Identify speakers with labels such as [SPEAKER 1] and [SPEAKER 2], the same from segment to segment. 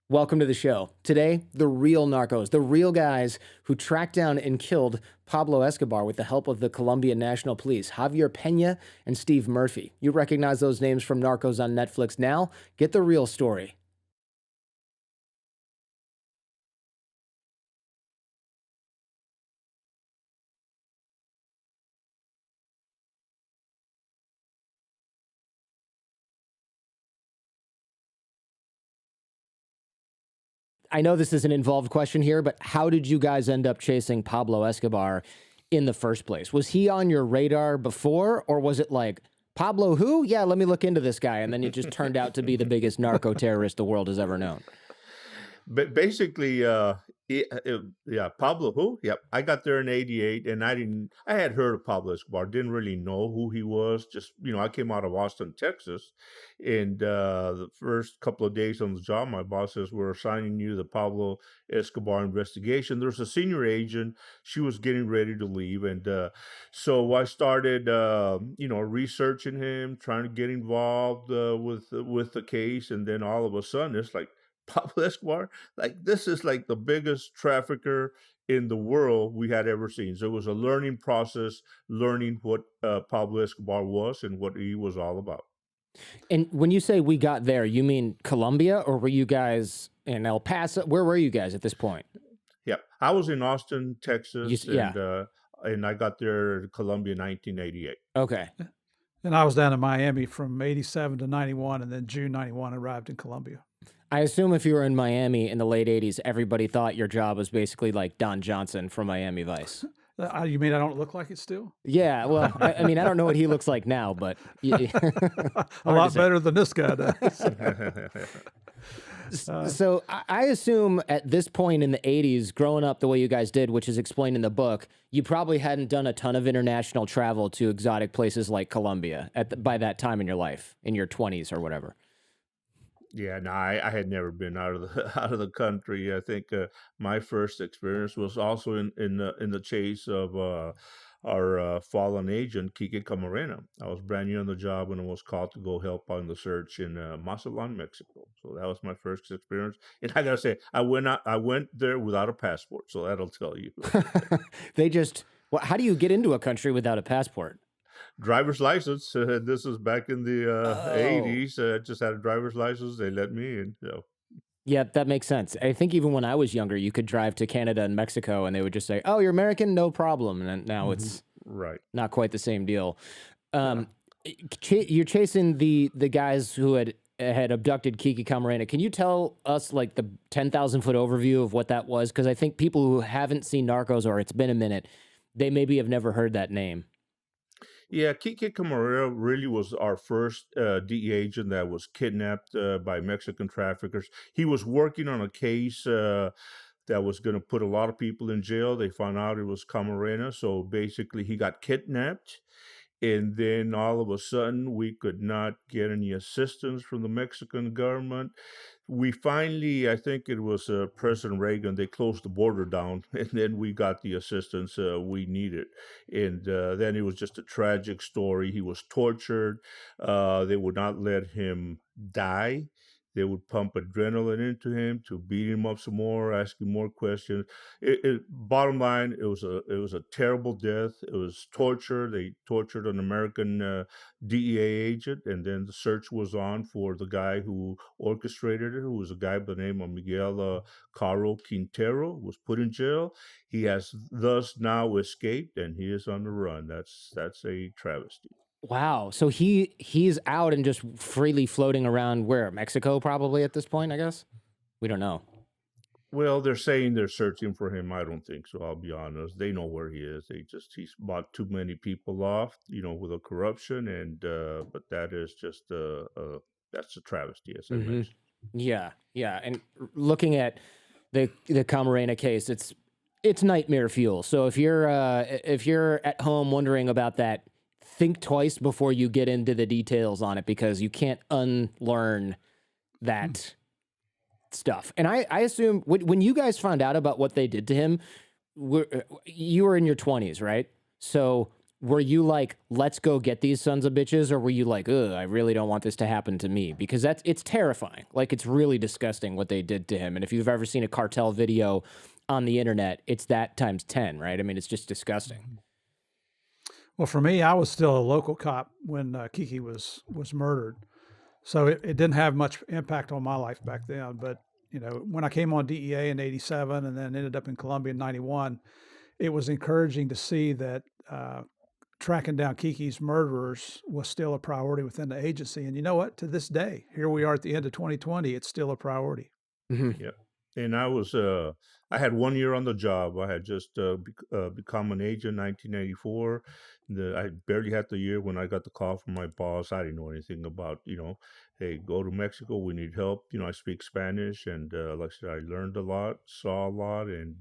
[SPEAKER 1] Welcome to the show. Today, the real narcos, the real guys who tracked down and killed Pablo Escobar with the help of the Colombian National Police, Javier Peña and Steve Murphy. You recognize those names from Narcos on Netflix now. Get the real story. I know this is an involved question here, but how did you guys end up chasing Pablo Escobar in the first place? Was he on your radar before, or was it like, Pablo who? Yeah, let me look into this guy. And then it just turned out to be the biggest narco terrorist the world has ever known.
[SPEAKER 2] But basically, yeah, Pablo who? Yep. I got there in '88, and I had heard of Pablo Escobar, didn't really know who he was. Just, I came out of Austin, Texas, and the first couple of days on the job, my boss says, we're assigning you the Pablo Escobar investigation. There's a senior agent. She was getting ready to leave. And so I started, researching him, trying to get involved with the case. And then all of a sudden, it's like, Pablo Escobar, like this is like the biggest trafficker in the world we had ever seen. So it was a learning process, learning what Pablo Escobar was and what he was all about.
[SPEAKER 1] And when you say we got there, you mean Colombia, or were you guys in El Paso? Where were you guys at this point?
[SPEAKER 2] Yeah, I was in Austin, Texas,
[SPEAKER 1] Yeah.
[SPEAKER 2] and I got there in Colombia in 1988.
[SPEAKER 1] Okay.
[SPEAKER 3] And I was down in Miami from 87 to 91, and then June 91 arrived in Columbia.
[SPEAKER 1] I assume if you were in Miami in the late 80s, everybody thought your job was basically like Don Johnson from Miami Vice.
[SPEAKER 3] You mean I don't look like it still?
[SPEAKER 1] Yeah, well, I mean, I don't know what he looks like now, but
[SPEAKER 3] A lot better than this guy does.
[SPEAKER 1] So I assume at this point in the 80s, growing up the way you guys did, which is explained in the book, you probably hadn't done a ton of international travel to exotic places like Colombia by that time in your life, in your 20s or whatever.
[SPEAKER 2] Yeah, no, I had never been out of the out of the country. I think my first experience was also in the chase of our fallen agent Kiki Camarena. I was brand new on the job when I was called to go help on the search in Mazatlan, Mexico. So that was my first experience. And I gotta say, I went there without a passport. So that'll tell you.
[SPEAKER 1] They just, well, how do you get into a country without a passport?
[SPEAKER 2] Driver's license. This was back in the
[SPEAKER 1] Oh.
[SPEAKER 2] 80s. I just had a driver's license. They let me in. So.
[SPEAKER 1] Yeah, that makes sense. I think even when I was younger, you could drive to Canada and Mexico and they would just say, "Oh, you're American? No problem." And then now it's
[SPEAKER 2] Right.
[SPEAKER 1] not quite the same deal.
[SPEAKER 2] Yeah.
[SPEAKER 1] Um, you're chasing the guys who had abducted Kiki Camarena. Can you tell us like the 10,000 foot overview of what that was? Because I think people who haven't seen Narcos or it's been a minute, they maybe have never heard that name.
[SPEAKER 2] Yeah, Kiki Camarena really was our first DEA agent that was kidnapped by Mexican traffickers. He was working on a case that was going to put a lot of people in jail. They found out it was Camarena, so basically he got kidnapped. And then all of a sudden, we could not get any assistance from the Mexican government. We finally, I think it was President Reagan, they closed the border down, and then we got the assistance we needed. And then it was just a tragic story. He was tortured. They would not let him die. They would pump adrenaline into him to beat him up some more, ask him more questions. Bottom line, it was a terrible death. It was torture. They tortured an American DEA agent, and then the search was on for the guy who orchestrated it, who was a guy by the name of Miguel Caro Quintero, was put in jail. He has thus now escaped, and he is on the run. That's a travesty.
[SPEAKER 1] Wow. So he's out and just freely floating around where? Mexico probably at this point, I guess. We don't know.
[SPEAKER 2] Well, they're saying they're searching for him. I don't think so. I'll be honest. They know where he is. He's bought too many people off, with the corruption, and but that is just that's a travesty, as I
[SPEAKER 1] Hmm.
[SPEAKER 2] mentioned.
[SPEAKER 1] Yeah, yeah. And looking at the Camarena case, it's nightmare fuel. So if you're at home wondering about that, think twice before you get into the details on it because you can't unlearn that stuff. And I assume when you guys found out about what they did to him, you were in your 20s, right? So were you like, let's go get these sons of bitches, or were you like, ugh, I really don't want this to happen to me? Because it's terrifying. Like, it's really disgusting what they did to him. And if you've ever seen a cartel video on the internet, it's that times 10, right? I mean, it's just disgusting.
[SPEAKER 3] Well, for me, I was still a local cop when Kiki was murdered, so it didn't have much impact on my life back then. But when I came on DEA in '87 and then ended up in Colombia in '91, it was encouraging to see that tracking down Kiki's murderers was still a priority within the agency. And you know what? To this day, here we are at the end of 2020, it's still a priority.
[SPEAKER 1] Mm-hmm.
[SPEAKER 2] Yeah. And I had 1 year on the job. I had just become an agent in 1984. I barely had the year when I got the call from my boss. I didn't know anything about, hey, go to Mexico. We need help. I speak Spanish. And like I said, I learned a lot, saw a lot. And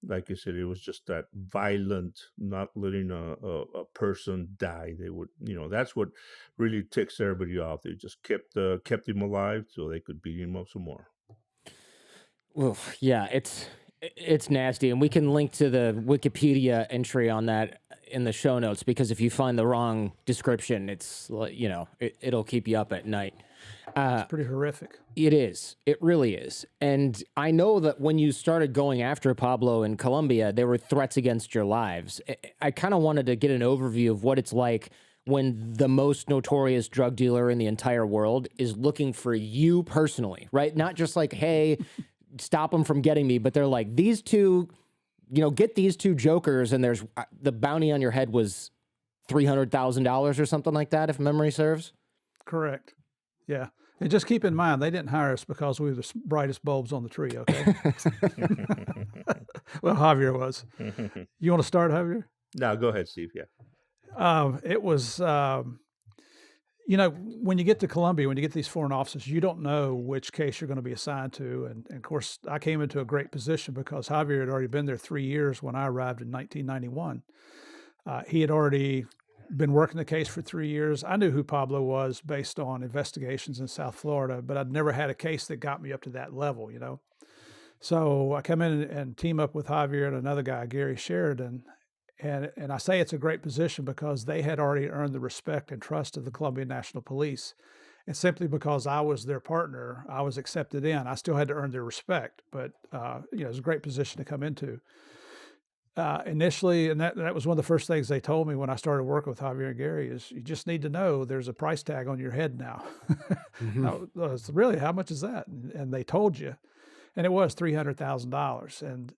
[SPEAKER 2] like I said, it was just that violent, not letting a person die. They would, that's what really ticks everybody off. They just kept him alive so they could beat him up some more.
[SPEAKER 1] Well, yeah, it's nasty, and we can link to the Wikipedia entry on that in the show notes, because if you find the wrong description, it's it'll keep you up at night.
[SPEAKER 3] It's pretty horrific.
[SPEAKER 1] It is. It really is. And I know that when you started going after Pablo in Colombia, there were threats against your lives. I kind of wanted to get an overview of what it's like when the most notorious drug dealer in the entire world is looking for you personally, right? Not just like, hey, stop them from getting me, but they're like, these two, get these two jokers, and there's the bounty on your head was $300,000 or something like that, if memory serves.
[SPEAKER 3] Correct. Yeah. And just keep in mind, they didn't hire us because we were the brightest bulbs on the tree, okay? Well, Javier was. You want to start, Javier?
[SPEAKER 2] No, go ahead, Steve. Yeah.
[SPEAKER 3] It was, when you get to Colombia, when you get these foreign officers, you don't know which case you're going to be assigned to. And of course, I came into a great position because Javier had already been there 3 years when I arrived in 1991. He had already been working the case for 3 years. I knew who Pablo was based on investigations in South Florida, but I'd never had a case that got me up to that level, So I come in and team up with Javier and another guy, Gary Sheridan. And I say it's a great position because they had already earned the respect and trust of the Colombian National Police. And simply because I was their partner, I was accepted in. I still had to earn their respect, but it was a great position to come into. Initially, and that was one of the first things they told me when I started working with Javier and Gary is you just need to know there's a price tag on your head now.
[SPEAKER 1] Mm-hmm.
[SPEAKER 3] I was, really, how much is that? And they told you, and it was $300,000. And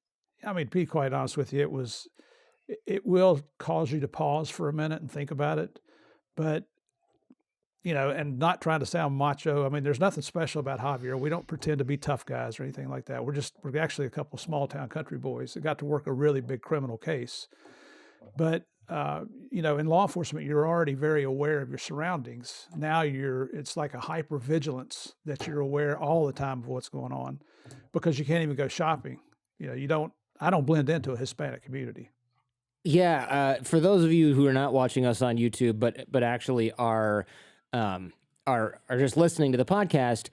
[SPEAKER 3] I mean, to be quite honest with you, it will cause you to pause for a minute and think about it, but and not trying to sound macho. I mean, there's nothing special about Javier. We don't pretend to be tough guys or anything like that. We're actually a couple of small town country boys that got to work a really big criminal case. But, in law enforcement, you're already very aware of your surroundings. Now it's like a hyper vigilance that you're aware all the time of what's going on because you can't even go shopping. I don't blend into a Hispanic community.
[SPEAKER 1] Yeah. For those of you who are not watching us on YouTube, but actually are just listening to the podcast,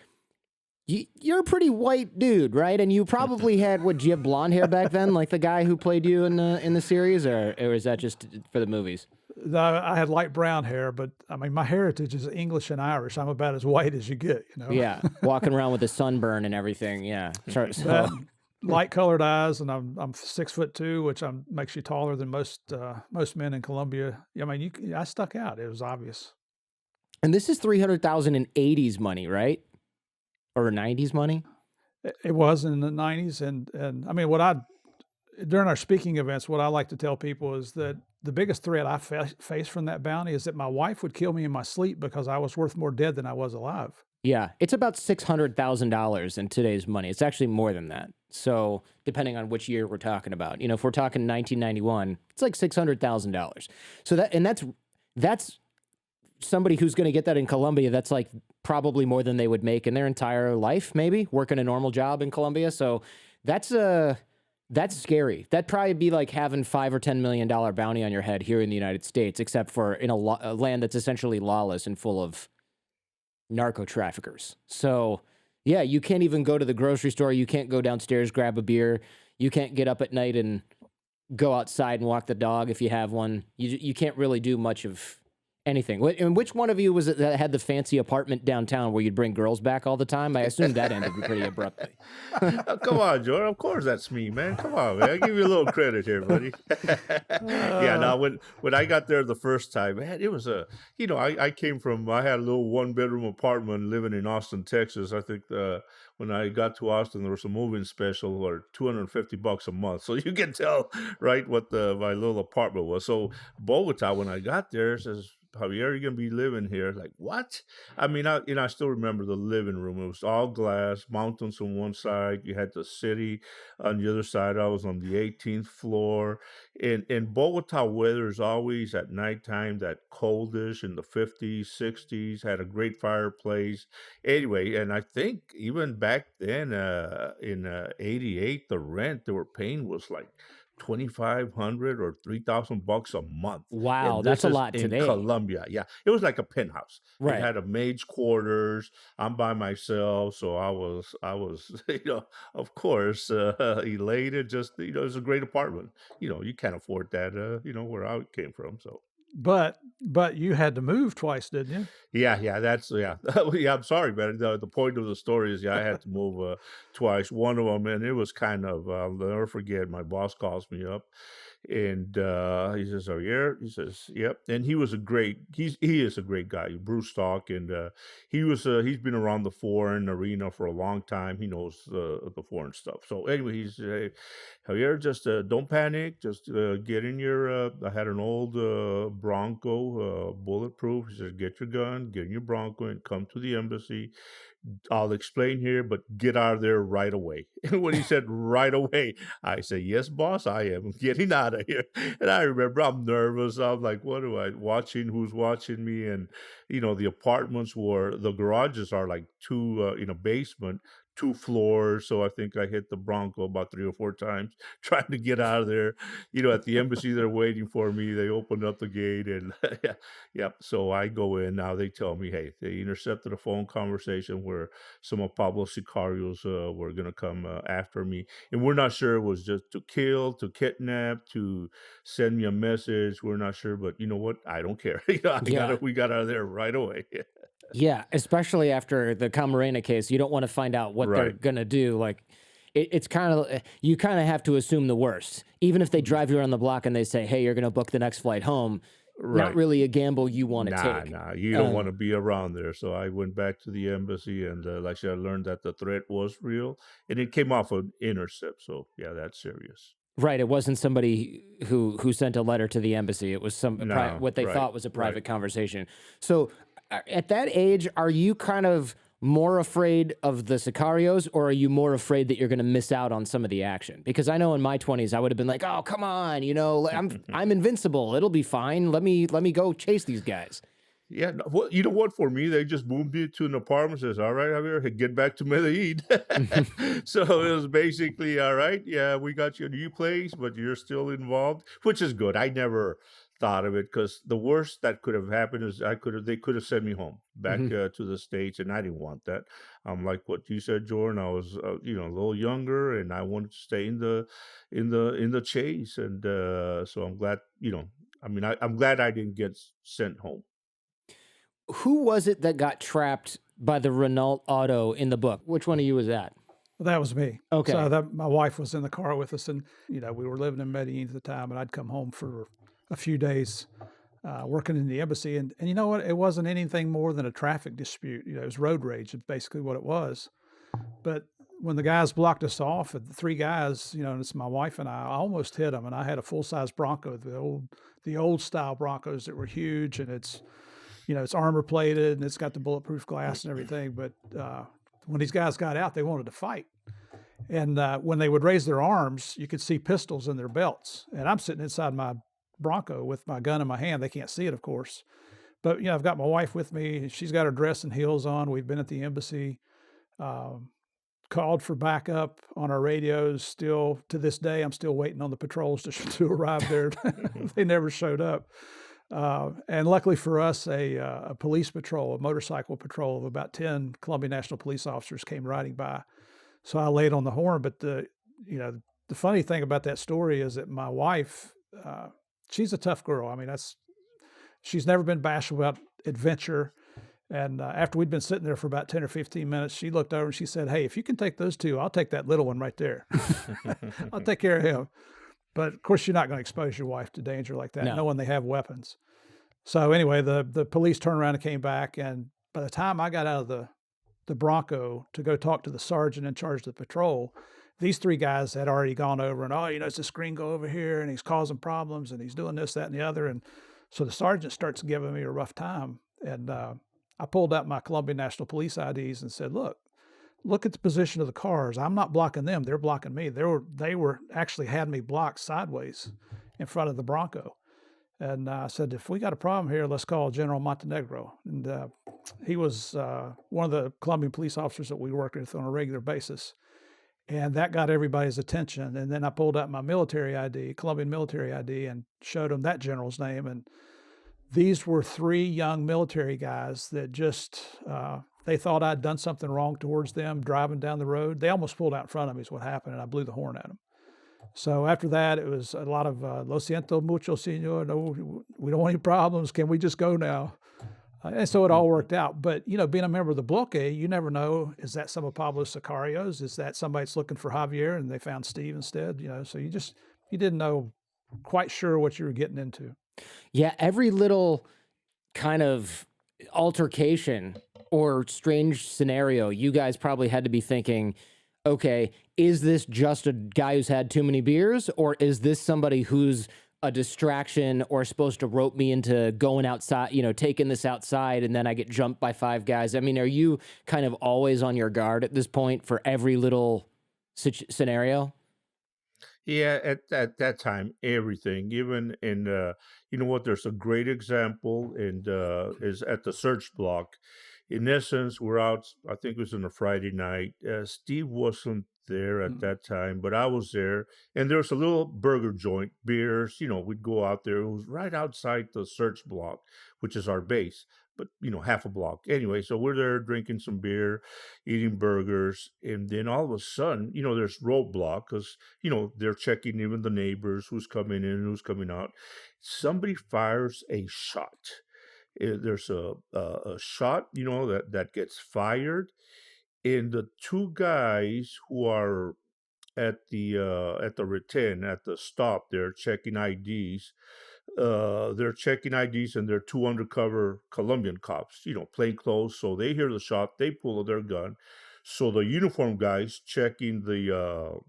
[SPEAKER 1] you're a pretty white dude, right? And you probably had, do you have blonde hair back then, like the guy who played you in the series, or is that just for the movies?
[SPEAKER 3] No, I had light brown hair, but I mean, my heritage is English and Irish. I'm about as white as you get,
[SPEAKER 1] Yeah, walking around with a sunburn and everything. Yeah, so.
[SPEAKER 3] Light colored eyes, and I'm 6'2", which makes you taller than most men in Colombia. I mean, I stuck out. It was obvious.
[SPEAKER 1] And this is 300,000 in 80s money, right? Or 90s money?
[SPEAKER 3] It was in the 90s, and I mean, during our speaking events, what I like to tell people is that the biggest threat I faced from that bounty is that my wife would kill me in my sleep because I was worth more dead than I was alive.
[SPEAKER 1] Yeah, it's about $600,000 in today's money. It's actually more than that. So depending on which year we're talking about, if we're talking 1991, it's like $600,000. So that's somebody who's going to get that in Colombia. That's like probably more than they would make in their entire life, maybe working a normal job in Colombia. So that's scary. That'd probably be like having $5 or $10 million bounty on your head here in the United States, except for in a land that's essentially lawless and full of narco traffickers. So yeah, you can't even go to the grocery store. You can't go downstairs, grab a beer. You can't get up at night and go outside and walk the dog if you have one. You can't really do much of anything. And which one of you was it that had the fancy apartment downtown where you'd bring girls back all the time? I assume that ended pretty abruptly.
[SPEAKER 2] Oh, come on, Jordan. Of course that's me, man. Come on, man. I give you a little credit here, buddy. Yeah, now when I got there the first time, man, it was I came from, I had a little 1-bedroom apartment living in Austin, Texas. I think when I got to Austin, there was a moving special or $250 a month. So you can tell, right, what my little apartment was. So Bogota, when I got there, says, Javier, you're gonna be living here. Like, what? I mean, I still remember the living room. It was all glass, mountains on one side. You had the city on the other side. I was on the 18th floor. And Bogota weather is always at nighttime that coldish in the 50s, 60s. Had a great fireplace. Anyway, and I think even back then, in '88, the rent they were paying was like 2,500 or $3,000 a month.
[SPEAKER 1] Wow,
[SPEAKER 2] And
[SPEAKER 1] that's
[SPEAKER 2] this
[SPEAKER 1] a
[SPEAKER 2] is
[SPEAKER 1] lot
[SPEAKER 2] in
[SPEAKER 1] today.
[SPEAKER 2] Colombia. Yeah, it was like a penthouse. It
[SPEAKER 1] Right.
[SPEAKER 2] had a maid's quarters. I'm by myself, so I was, of course, elated. Just, it was a great apartment. You can't afford that. Where I came from. So
[SPEAKER 3] But you had to move twice, didn't you?
[SPEAKER 2] yeah, yeah. Yeah, I'm sorry, man. The point of the story is, yeah, I had to move twice. One of them, and it was kind of, I'll never forget. My boss calls me up, and he says, "Oh, yeah." He says, "Yep." And he is a great guy, Bruce Stock, and he's been around the foreign arena for a long time. He knows the foreign stuff. So anyway, he's Javier, just don't panic. Just get in your. I had an old Bronco, bulletproof. He says, get your gun, get in your Bronco, and come to the embassy. I'll explain here, but get out of there right away. And when he said right away, I said, yes, boss, I am getting out of here. And I remember I'm nervous. I'm like, what do I watching? Who's watching me? And, the garages are like two in a basement, 2 floors. So I think I hit the Bronco about 3 or 4 times trying to get out of there. At the embassy, they're waiting for me. They opened up the gate and yeah. So I go in. Now they tell me, hey, they intercepted a phone conversation where some of Pablo Sicarios were going to come after me. And we're not sure it was just to kill, to kidnap, to send me a message. We're not sure. But you know what? I don't care.
[SPEAKER 1] Yeah.
[SPEAKER 2] We got out of there right away.
[SPEAKER 1] Yeah, especially after the Camarena case, you don't want to find out what they're
[SPEAKER 2] Right.
[SPEAKER 1] gonna do. Like, it's kind of you kind of have to assume the worst, even if they drive you around the block and they say, "Hey, you're gonna book the next flight home." Not
[SPEAKER 2] Right.
[SPEAKER 1] really a gamble you want to
[SPEAKER 2] Nah,
[SPEAKER 1] take.
[SPEAKER 2] you don't want
[SPEAKER 1] Um,
[SPEAKER 2] to be around there. So I went back to the embassy, and like I said, I learned that the threat was real, and it came off an intercept. So yeah, that's serious.
[SPEAKER 1] right, it wasn't somebody who sent a letter to the embassy. It was
[SPEAKER 2] No,
[SPEAKER 1] what they
[SPEAKER 2] right,
[SPEAKER 1] thought was a
[SPEAKER 2] right.
[SPEAKER 1] private conversation. So, at that age, are you kind of more afraid of the sicarios, or are you more afraid that you're going to miss out on some of the action? Because I know in my 20s, I would have been like, "Oh, come on, I'm invincible. It'll be fine. Let me go chase these guys."
[SPEAKER 2] Yeah, no, well, you know what? For me, they just moved me to an apartment. Says, "All right, Javier, get back to Medellin." So it was basically, "All right, yeah, we got you a new place, but you're still involved," which is good. I never thought of it because the worst that could have happened is they could have sent me home back
[SPEAKER 1] Mhm.
[SPEAKER 2] to the States, and I didn't want that. Like what you said, Jordan. I was a little younger, and I wanted to stay in the chase, and so I'm glad. I mean, I'm glad I didn't get sent home.
[SPEAKER 1] Who was it that got trapped by the Renault auto in the book? Which one of you was that?
[SPEAKER 3] Well, that was me. So
[SPEAKER 1] Okay.
[SPEAKER 3] that my wife was in the car with us, and we were living in Medellin at the time, and I'd come home for a few days working in the embassy, and you know what? It wasn't anything more than a traffic dispute. It was road rage. It's basically what it was. But when the guys blocked us off, the three guys, and it's my wife and I almost hit them, and I had a full size Bronco, the old style Broncos that were huge, and it's armor plated and it's got the bulletproof glass and everything. But when these guys got out, they wanted to fight. And when they would raise their arms, you could see pistols in their belts. And I'm sitting inside my Bronco with my gun in my hand. They can't see it, of course. But, I've got my wife with me. She's got her dress and heels on. We've been at the embassy, um, called for backup on our radios. Still to this day, I'm still waiting on the patrols to arrive there. They never showed up. And luckily for us, a police patrol, a motorcycle patrol of about 10 Columbia National Police officers came riding by. So I laid on the horn, but the the funny thing about that story is that my wife, she's a tough girl. I mean, she's never been bashful about adventure. And after we'd been sitting there for about 10 or 15 minutes, she looked over and she said, "Hey, if you can take those two, I'll take that little one right there. I'll take care of him." But of course, you're not going to expose your wife to danger like that,
[SPEAKER 1] No.
[SPEAKER 3] knowing they have weapons. So anyway, the police turned around and came back. And by the time I got out of the Bronco to go talk to the sergeant in charge of the patrol, these three guys had already gone over and, "Oh, it's this gringo over here and he's causing problems and he's doing this, that, and the other." And so the sergeant starts giving me a rough time. And I pulled out my Colombian National Police IDs and said, look at the position of the cars. I'm not blocking them. They're blocking me. They were actually had me blocked sideways in front of the Bronco. And I said, "If we got a problem here, let's call General Montenegro." And he was one of the Colombian police officers that we worked with on a regular basis. And that got everybody's attention. And then I pulled out my military ID, Colombian military ID, and showed them that general's name. And these were three young military guys that just, they thought I'd done something wrong towards them driving down the road. They almost pulled out in front of me is what happened, and I blew the horn at them. So after that, it was a lot of, "Lo siento mucho, señor. No, we don't want any problems. Can we just go now?" And so it all worked out. But, being a member of the Bloque, you never know, is that some of Pablo Sicarios? Is that somebody that's looking for Javier and they found Steve instead? So you didn't know quite sure what you were getting into.
[SPEAKER 1] Yeah, every little kind of altercation or strange scenario, you guys probably had to be thinking, okay, is this just a guy who's had too many beers, or is this somebody who's a distraction or supposed to rope me into going outside, taking this outside, and then I get jumped by five guys? I mean, are you kind of always on your guard at this point for every little scenario?
[SPEAKER 2] Yeah, at that time, everything, even in, you know what, there's a great example, and is at the search block. In essence, we're out, I think it was on a Friday night. Steve wasn't there at that time, but I was there, and there was a little burger joint, beers, we'd go out there. It was right outside the search block, which is our base, but, half a block. Anyway, so we're there drinking some beer, eating burgers, and then all of a sudden, there's roadblock because, they're checking even the neighbors, who's coming in and who's coming out. Somebody fires a shot. There's a shot, that gets fired, and the two guys who are at the return at the stop, they're checking IDs. They're checking IDs, and they're two undercover Colombian cops, plain clothes. So they hear the shot, they pull their gun. So the uniform guys checking the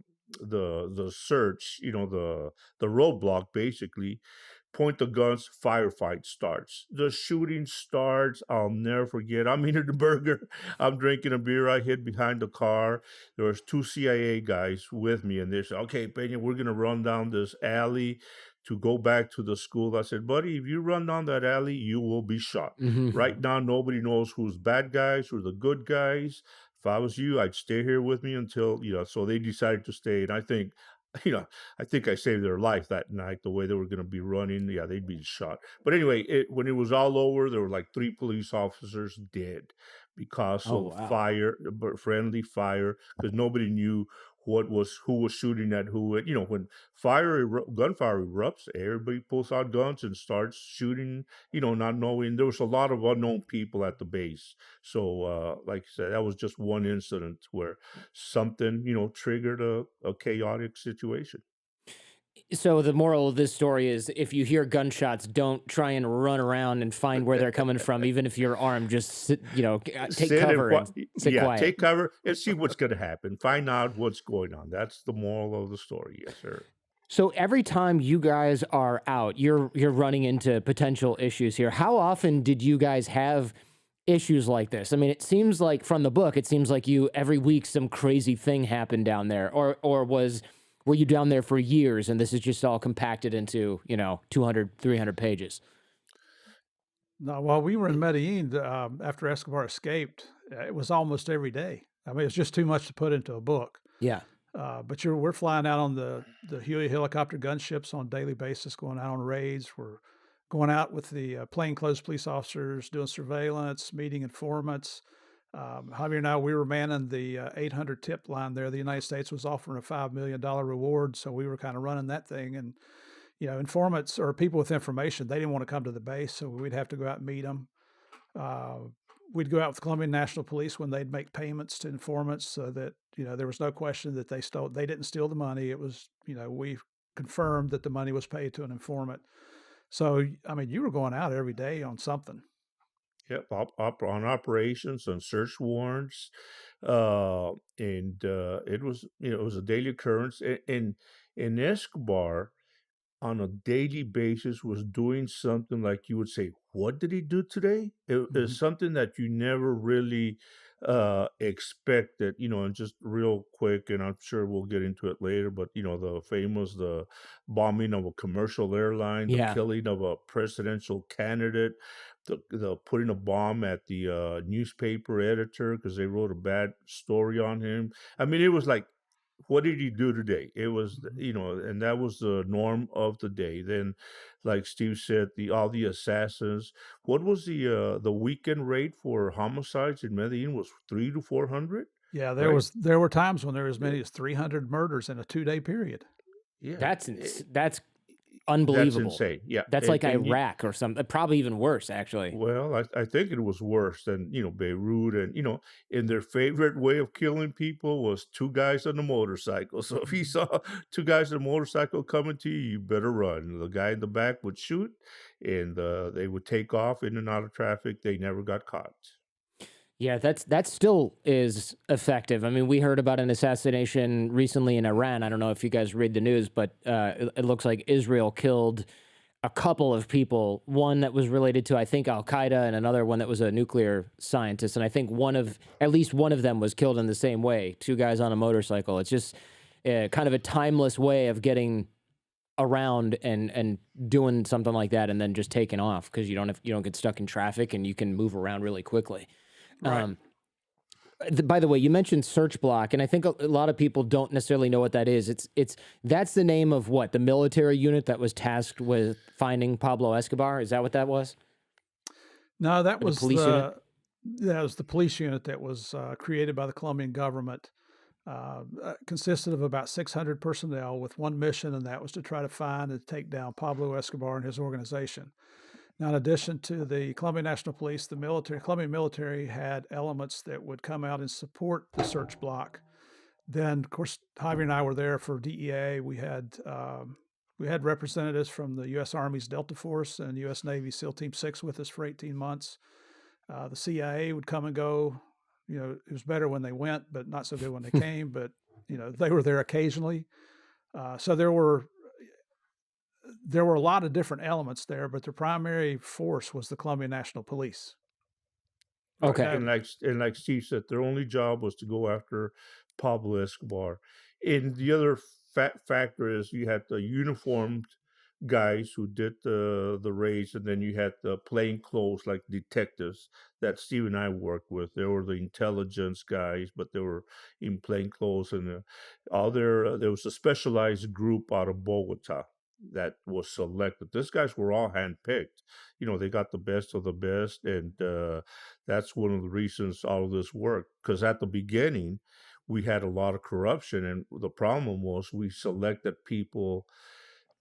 [SPEAKER 2] search, the roadblock, basically point the guns, firefight starts. The shooting starts. I'll never forget. I'm eating the burger. I'm drinking a beer. I hid behind the car. There was two CIA guys with me, and they said, "Okay, Peña, we're going to run down this alley to go back to the school." I said, "Buddy, if you run down that alley, you will be shot." Right now, nobody knows who's bad guys, who's the good guys. If I was you, I'd stay here with me until, so they decided to stay. And I think, I saved their life that night, the way they were going to be running. Yeah, they'd be shot. But anyway, when it was all over, there were like 3 police officers dead because
[SPEAKER 1] Oh,
[SPEAKER 2] of
[SPEAKER 1] wow.
[SPEAKER 2] fire, but friendly fire, because nobody knew who was shooting at who. And, when gunfire erupts, everybody pulls out guns and starts shooting, not knowing. There was a lot of unknown people at the base. So, like I said, that was just one incident where something, triggered a chaotic situation.
[SPEAKER 1] So the moral of this story is, if you hear gunshots, don't try and run around and find where they're coming from, even if you're armed. Just sit, take
[SPEAKER 2] Sit
[SPEAKER 1] cover and sit
[SPEAKER 2] yeah,
[SPEAKER 1] quiet.
[SPEAKER 2] take cover and see what's going to happen. Find out what's going on. That's the moral of the story. Yes, sir.
[SPEAKER 1] So every time you guys are out, you're running into potential issues here. How often did you guys have issues like this? I mean, it seems like from the book, it seems like every week some crazy thing happened down there, or were you down there for years and this is just all compacted into 200, 300 pages?
[SPEAKER 3] No, while we were in Medellin, after Escobar escaped, it was almost every day. I mean, it's just too much to put into a book.
[SPEAKER 1] Yeah.
[SPEAKER 3] But we're flying out on the Huey helicopter gunships on a daily basis, going out on raids. We're going out with the plainclothes police officers, doing surveillance, meeting informants. Javier and I, we were manning the 800 tip line there. The United States was offering a $5 million reward, so we were kind of running that thing. And informants or people with information, they didn't want to come to the base, so we'd have to go out and meet them. We'd go out with the Colombian National Police when they'd make payments to informants, so that there was no question that they didn't steal the money. It was we confirmed that the money was paid to an informant. So I mean, you were going out every day on something.
[SPEAKER 2] Yep, on operations, on search warrants, and it was it was a daily occurrence. And Escobar on a daily basis was doing something like you would say, what did he do today? It is something that you never really expected, and just real quick, and I'm sure we'll get into it later, but the bombing of a commercial airline, the
[SPEAKER 1] Yeah.
[SPEAKER 2] killing of a presidential candidate, the putting a bomb at the newspaper editor because they wrote a bad story on him. I mean, it was like, what did he do today? It was, and that was the norm of the day. Then, like Steve said, all the assassins. What was the weekend rate for homicides in Medellin? Was 300 to 400?
[SPEAKER 3] Yeah,
[SPEAKER 2] Right?
[SPEAKER 3] there were times when there were as many as 300 murders in a 2-day period.
[SPEAKER 2] Yeah,
[SPEAKER 1] That's
[SPEAKER 2] that's
[SPEAKER 1] unbelievable.
[SPEAKER 2] insane. Yeah,
[SPEAKER 1] That's like Iraq or something. Probably even worse, actually.
[SPEAKER 2] Well, I think it was worse than, Beirut. And, and their favorite way of killing people was two guys on a motorcycle. So if you saw two guys on a motorcycle coming to you, you better run. The guy in the back would shoot, and they would take off in and out of traffic. They never got caught.
[SPEAKER 1] Yeah, that still is effective. I mean, we heard about an assassination recently in Iran. I don't know if you guys read the news, but it looks like Israel killed a couple of people. One that was related to, I think, Al Qaeda, and another one that was a nuclear scientist. And I think at least one of them was killed in the same way. Two guys on a motorcycle. It's just kind of a timeless way of getting around and doing something like that, and then just taking off because you don't get stuck in traffic and you can move around really quickly.
[SPEAKER 3] Right.
[SPEAKER 1] By the way, you mentioned search block, and I think a lot of people don't necessarily know what that is. That's the name of what, the military unit that was tasked with finding Pablo Escobar. Is that what that was?
[SPEAKER 3] No, that
[SPEAKER 1] Or
[SPEAKER 3] was
[SPEAKER 1] police unit?
[SPEAKER 3] that was the police unit that was created by the Colombian government. Consisted of about 600 personnel with one mission, and that was to try to find and take down Pablo Escobar and his organization. Now, in addition to the Colombian National Police, the Colombian military had elements that would come out and support the search block. Then, of course, Javier and I were there for DEA. We had representatives from the U.S. Army's Delta Force and U.S. Navy SEAL Team 6 with us for 18 months. The CIA would come and go. It was better when they went, but not so good when they came. But they were there occasionally. So there were a lot of different elements there, but the primary force was the Colombian National Police.
[SPEAKER 2] Right.
[SPEAKER 1] Okay.
[SPEAKER 2] And like Steve said, their only job was to go after Pablo Escobar. And the other factor is you had the uniformed guys who did the raids, and then you had the plain clothes like detectives that Steve and I worked with. They were the intelligence guys, but they were in plain clothes. And there was a specialized group out of Bogota that was selected. These guys were all handpicked. They got the best of the best, and that's one of the reasons all of this worked. Because at the beginning, we had a lot of corruption, and the problem was we selected people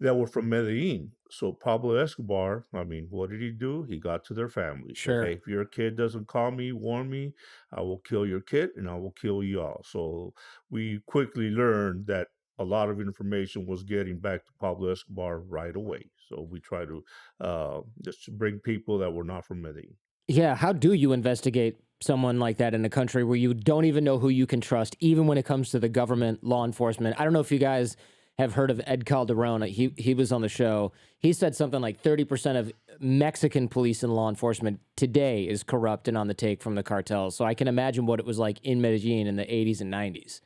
[SPEAKER 2] that were from Medellin. So Pablo Escobar, I mean, what did he do? He got to their families. Said,
[SPEAKER 1] Sure.
[SPEAKER 2] hey, if your kid doesn't call me, warn me, I will kill your kid and I will kill you all. So we quickly learned that a lot of information was getting back to Pablo Escobar right away. So we try to just bring people that were not from Medellin.
[SPEAKER 1] Yeah, how do you investigate someone like that in a country where you don't even know who you can trust, even when it comes to the government, law enforcement? I don't know if you guys have heard of Ed Calderon. He was on the show. He said something like 30% of Mexican police and law enforcement today is corrupt and on the take from the cartels. So I can imagine what it was like in Medellin in the 80s and 90s.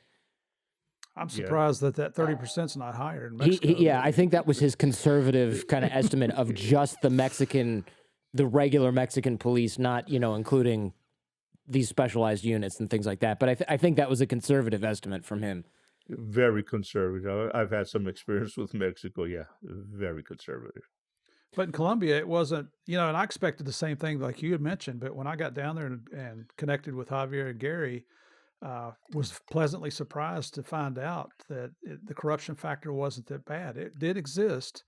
[SPEAKER 3] I'm surprised that 30% is not higher in Mexico.
[SPEAKER 1] Yeah, I think that was his conservative kind of estimate of just the regular Mexican police, not, including these specialized units and things like that. But I think that was a conservative estimate from him.
[SPEAKER 2] Very conservative. I've had some experience with Mexico. Yeah, very conservative.
[SPEAKER 3] But in Colombia, it wasn't, and I expected the same thing like you had mentioned. But when I got down there and connected with Javier and Gary, was pleasantly surprised to find out that the corruption factor wasn't that bad. It did exist,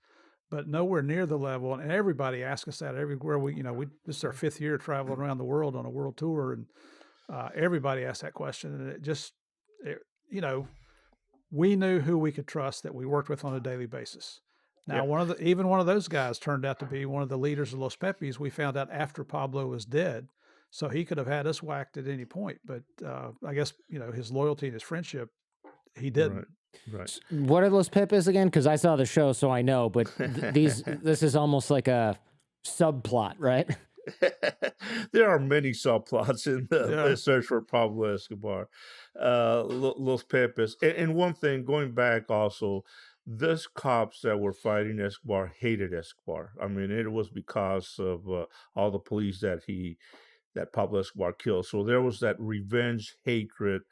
[SPEAKER 3] but nowhere near the level. And everybody asks us that everywhere this is our 5th year traveling around the world on a world tour, and everybody asked that question. And we knew who we could trust that we worked with on a daily basis. Now,
[SPEAKER 2] Yep.
[SPEAKER 3] even one of those guys turned out to be one of the leaders of Los Pepes. We found out after Pablo was dead, so he could have had us whacked at any point. But I guess his loyalty and his friendship, he didn't.
[SPEAKER 2] Right.
[SPEAKER 1] What are Los Pepes again? Because I saw the show, so I know. But this is almost like a subplot, right?
[SPEAKER 2] There are many subplots in the search for Pablo Escobar. Los Pepes. And one thing, going back also, these cops that were fighting Escobar hated Escobar. I mean, it was because of all the police that Pablo Escobar killed. So there was that revenge, hatred.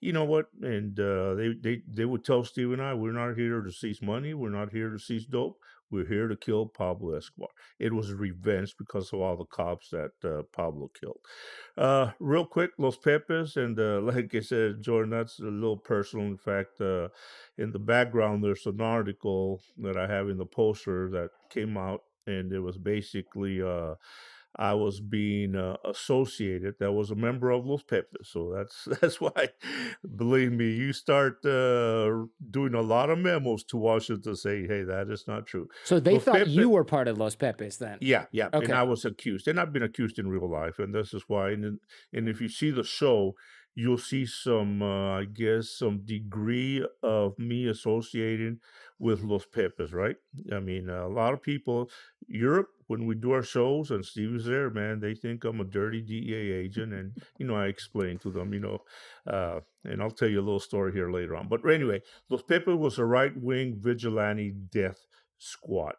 [SPEAKER 2] You know what? And they would tell Steve and I, we're not here to seize money. We're not here to seize dope. We're here to kill Pablo Escobar. It was revenge because of all the cops that Pablo killed. Real quick, Los Pepes, and like I said, Jordan, that's a little personal. In fact, in the background, there's an article that I have in the poster that came out, and it was basically I was being associated. That was a member of Los Pepes, so that's why. Believe me, you start doing a lot of memos to Washington say, "Hey, that is not true."
[SPEAKER 1] So they
[SPEAKER 2] Los
[SPEAKER 1] thought
[SPEAKER 2] Pepes,
[SPEAKER 1] you were part of Los Pepes then.
[SPEAKER 2] yeah, and
[SPEAKER 1] Okay.
[SPEAKER 2] I was accused, and I've been accused in real life, and this is why. And if you see the show, you'll see some, I guess, some degree of me associating with Los Pepes, right? I mean, a lot of people, Europe, when we do our shows, and Steve is there, man, they think I'm a dirty DEA agent, and I explain to them, and I'll tell you a little story here later on. But anyway, Los Pepes was a right-wing vigilante death squad.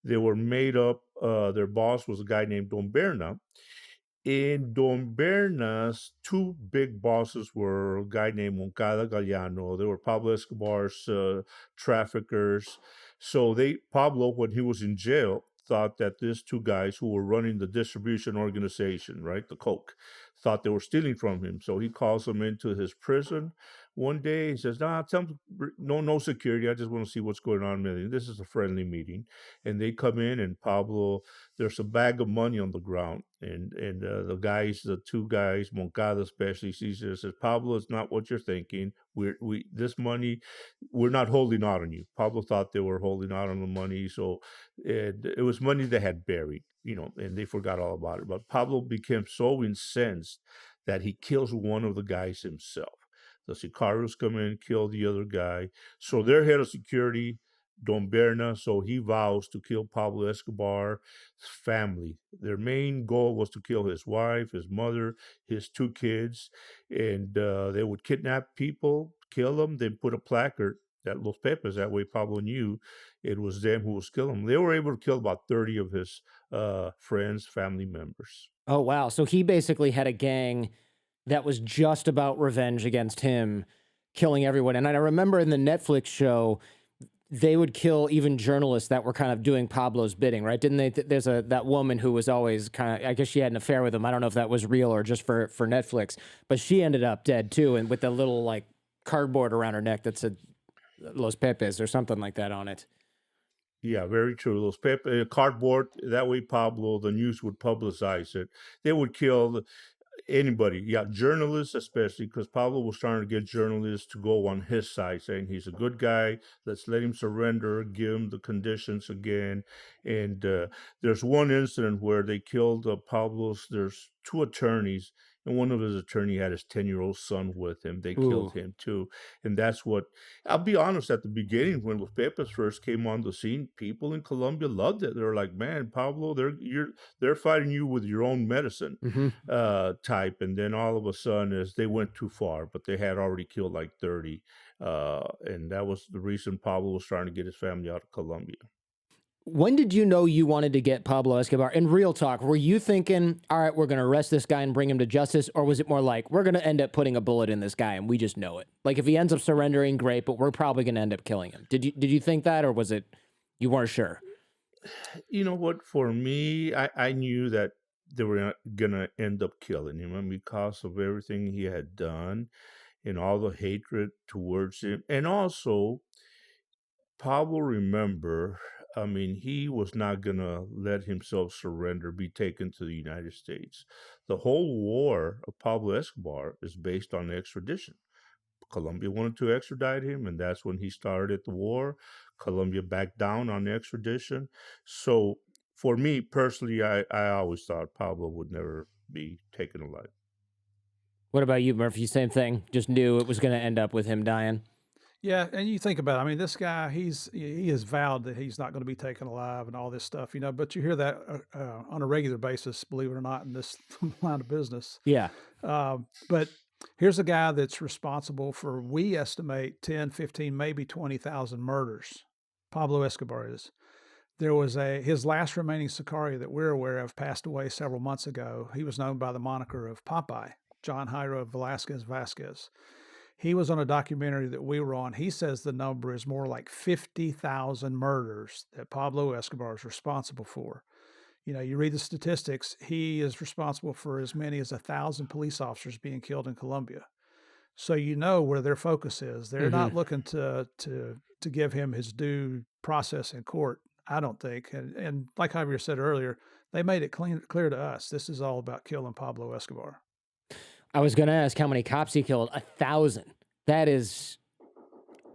[SPEAKER 2] They were made up. Their boss was a guy named Don Berna. In Don Berna's two big bosses were a guy named Moncada Galliano. They were Pablo Escobar's traffickers. So Pablo, when he was in jail, thought that these two guys who were running the distribution organization, right, the Coke, thought they were stealing from him. So he calls them into his prison one day. He says, "Nah, tell them no security. I just want to see what's going on. This is a friendly meeting." And they come in, and Pablo, there's a bag of money on the ground, and the two guys, Moncada especially, sees it, says, "Pablo, it's not what you're thinking. This money, we're not holding out on you." Pablo thought they were holding out on the money, so it was money they had buried, and they forgot all about it. But Pablo became so incensed that he kills one of the guys himself. The sicarios come in, kill the other guy. So their head of security, Don Berna, so he vows to kill Pablo Escobar's family. Their main goal was to kill his wife, his mother, his two kids, and they would kidnap people, kill them, then put a placard at Los Pepes. That way Pablo knew it was them who was killing them. They were able to kill about 30 of his friends, family members.
[SPEAKER 1] Oh, wow. So he basically had a gang that was just about revenge against him, killing everyone. And I remember in the Netflix show, they would kill even journalists that were kind of doing Pablo's bidding, right? Didn't they? There's that woman who was always kind of, I guess she had an affair with him. I don't know if that was real or just for Netflix, but she ended up dead too, and with the little like cardboard around her neck that said Los Pepes or something like that on it.
[SPEAKER 2] Yeah, very true. Los Pepes, cardboard. That way, Pablo, the news would publicize it. They would kill anybody, journalists especially, because Pablo was trying to get journalists to go on his side, saying he's a good guy, let's let him surrender, give him the conditions again. And there's one incident where they killed there's two attorneys, and one of his attorney had his 10-year-old son with him. They killed him too. And that's what, I'll be honest, at the beginning, when Los Pepes first came on the scene, people in Colombia loved it. They were like, "Man, Pablo, they're fighting you with your own medicine." Type. And then all of a sudden, as they went too far, but they had already killed like 30. And that was the reason Pablo was trying to get his family out of Colombia.
[SPEAKER 1] When did you know you wanted to get Pablo Escobar? In real talk, were you thinking, all right, we're going to arrest this guy and bring him to justice? Or was it more like, we're going to end up putting a bullet in this guy and we just know it? Like, if he ends up surrendering, great, but we're probably going to end up killing him. Did you think that, or was it you weren't sure?
[SPEAKER 2] You know what? For me, I knew that they were gonna end up killing him, and because of everything he had done and all the hatred towards him, and also Pablo, remember, I mean, he was not gonna let himself surrender, be taken to the United States. The whole war of Pablo Escobar is based on extradition. Colombia wanted to extradite him, and that's when he started the war. Colombia backed down on extradition. So, for me personally, I always thought Pablo would never be taken alive.
[SPEAKER 1] What about you, Murphy? Same thing. Just knew it was going to end up with him dying.
[SPEAKER 3] Yeah, and you think about it, I mean, this guy, he has vowed that he's not going to be taken alive and all this stuff, but you hear that on a regular basis, believe it or not, in this line of business.
[SPEAKER 1] Yeah.
[SPEAKER 3] But here's a guy that's responsible for, we estimate, 10, 15, maybe 20,000 murders. Pablo Escobar is. There was his last remaining Sicario that we're aware of passed away several months ago. He was known by the moniker of Popeye, John Jairo Vasquez. He was on a documentary that we were on. He says the number is more like 50,000 murders that Pablo Escobar is responsible for. You read the statistics, he is responsible for as many as 1,000 police officers being killed in Colombia. So you know where their focus is. They're not looking to give him his due process in court, I don't think. And like Javier said earlier, they made it clear to us, this is all about killing Pablo Escobar.
[SPEAKER 1] I was going to ask how many cops he killed. 1,000. That is.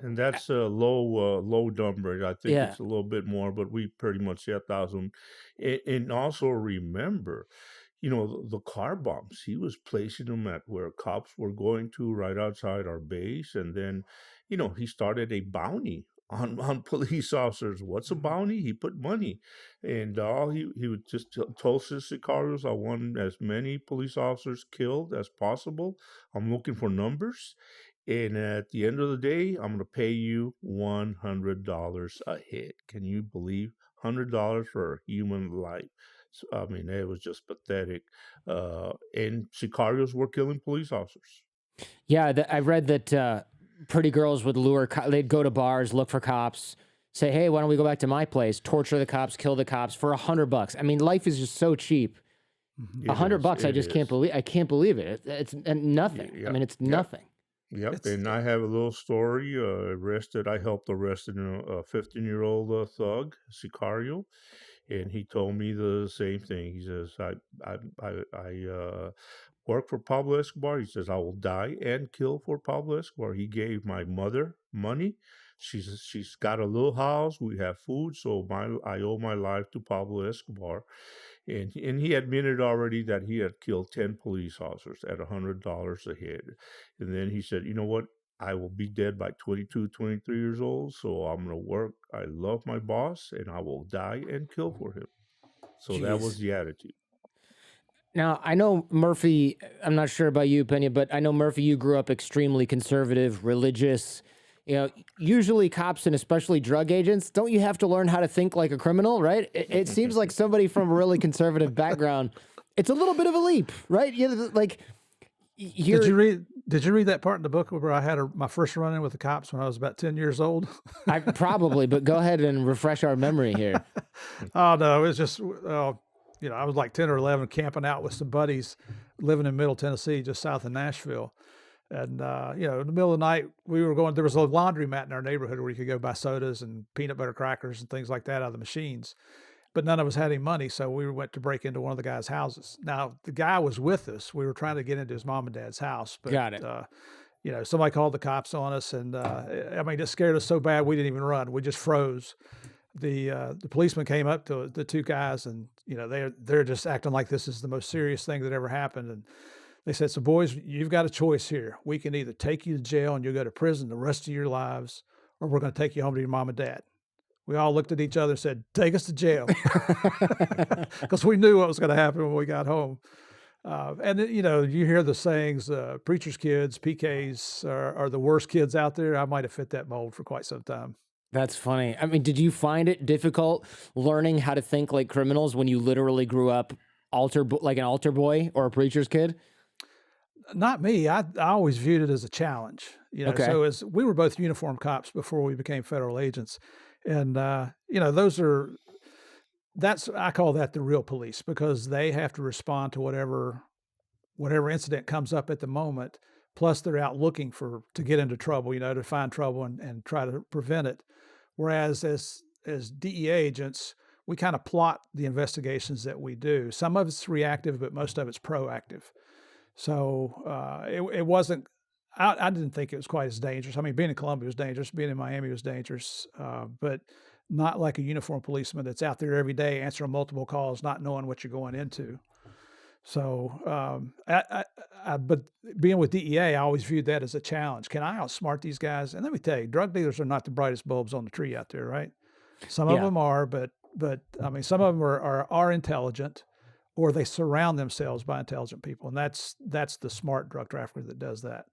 [SPEAKER 2] And that's a low number. I think
[SPEAKER 1] Yeah.
[SPEAKER 2] it's a little bit more, but we pretty much say 1,000. And also remember, the car bombs. He was placing them at where cops were going to, right outside our base, and then, he started a bounty on police officers. What's a bounty? He put money, and all he would just told his sicarios, "I want as many police officers killed as possible. I'm looking for numbers." And at the end of the day, I'm going to pay you $100 a hit. Can you believe $100 for a human life? So, I mean, it was just pathetic. And sicarios were killing police officers.
[SPEAKER 1] Yeah, I read that pretty girls would they'd go to bars, look for cops, say, "Hey, why don't we go back to my place?" Torture the cops, kill the cops for $100. I mean, life is just so cheap. $100, I just can't believe it. It's nothing.
[SPEAKER 2] Yeah.
[SPEAKER 1] I mean, it's nothing.
[SPEAKER 2] Yep, and I have a little story. I helped arrest a 15-year-old thug, Sicario, and he told me the same thing. He says, "I work for Pablo Escobar." He says, "I will die and kill for Pablo Escobar." He gave my mother money. She's got a little house. We have food, so I owe my life to Pablo Escobar. And he admitted already that he had killed 10 police officers at $100 a head. And then he said, "You know what? I will be dead by 22, 23 years old, so I'm going to work. I love my boss, and I will die and kill for him." So that was the attitude.
[SPEAKER 1] Now, I know Murphy, I'm not sure about you, Peña, but I know, Murphy, you grew up extremely conservative, religious. Usually cops and especially drug agents, don't you have to learn how to think like a criminal, right? It seems like somebody from a really conservative background, it's a little bit of a leap, right? Did
[SPEAKER 3] you read that part in the book where I had my first run-in with the cops when I was about 10 years old?
[SPEAKER 1] I probably, but go ahead and refresh our memory here.
[SPEAKER 3] Oh, no, it was just, I was like 10 or 11 camping out with some buddies living in Middle Tennessee, just south of Nashville. And, in the middle of the night, there was a laundromat in our neighborhood where you could go buy sodas and peanut butter crackers and things like that out of the machines. But none of us had any money, so we went to break into one of the guys' houses. Now, the guy was with us. We were trying to get into his mom and dad's house. But,
[SPEAKER 1] Got it.
[SPEAKER 3] Somebody called the cops on us, and, it scared us so bad we didn't even run. We just froze. The policeman came up to the two guys, and, they're just acting like this is the most serious thing that ever happened. And they said, "So boys, you've got a choice here. We can either take you to jail and you'll go to prison the rest of your lives, or we're going to take you home to your mom and dad." We all looked at each other and said, "Take us to jail," because we knew what was going to happen when we got home. And you hear the sayings, preacher's kids, PKs are the worst kids out there. I might have fit that mold for quite some time.
[SPEAKER 1] That's funny. I mean, did you find it difficult learning how to think like criminals when you literally grew up like an altar boy or a preacher's kid?
[SPEAKER 3] Not me. I always viewed it as a challenge.
[SPEAKER 1] Okay.
[SPEAKER 3] So as we were both uniformed cops before we became federal agents, and those are I call that the real police, because they have to respond to whatever incident comes up at the moment. Plus, they're out looking to get into trouble, to find trouble and try to prevent it. Whereas as DEA agents, we kind of plot the investigations that we do. Some of it's reactive, but most of it's proactive. So it wasn't. I didn't think it was quite as dangerous. I mean, being in Colombia was dangerous. Being in Miami was dangerous, but not like a uniformed policeman that's out there every day answering multiple calls, not knowing what you're going into. So, but being with DEA, I always viewed that as a challenge. Can I outsmart these guys? And let me tell you, drug dealers are not the brightest bulbs on the tree out there, right? Some of them are, but I mean, some of them are intelligent, or they surround themselves by intelligent people, and that's the smart drug trafficker that does that.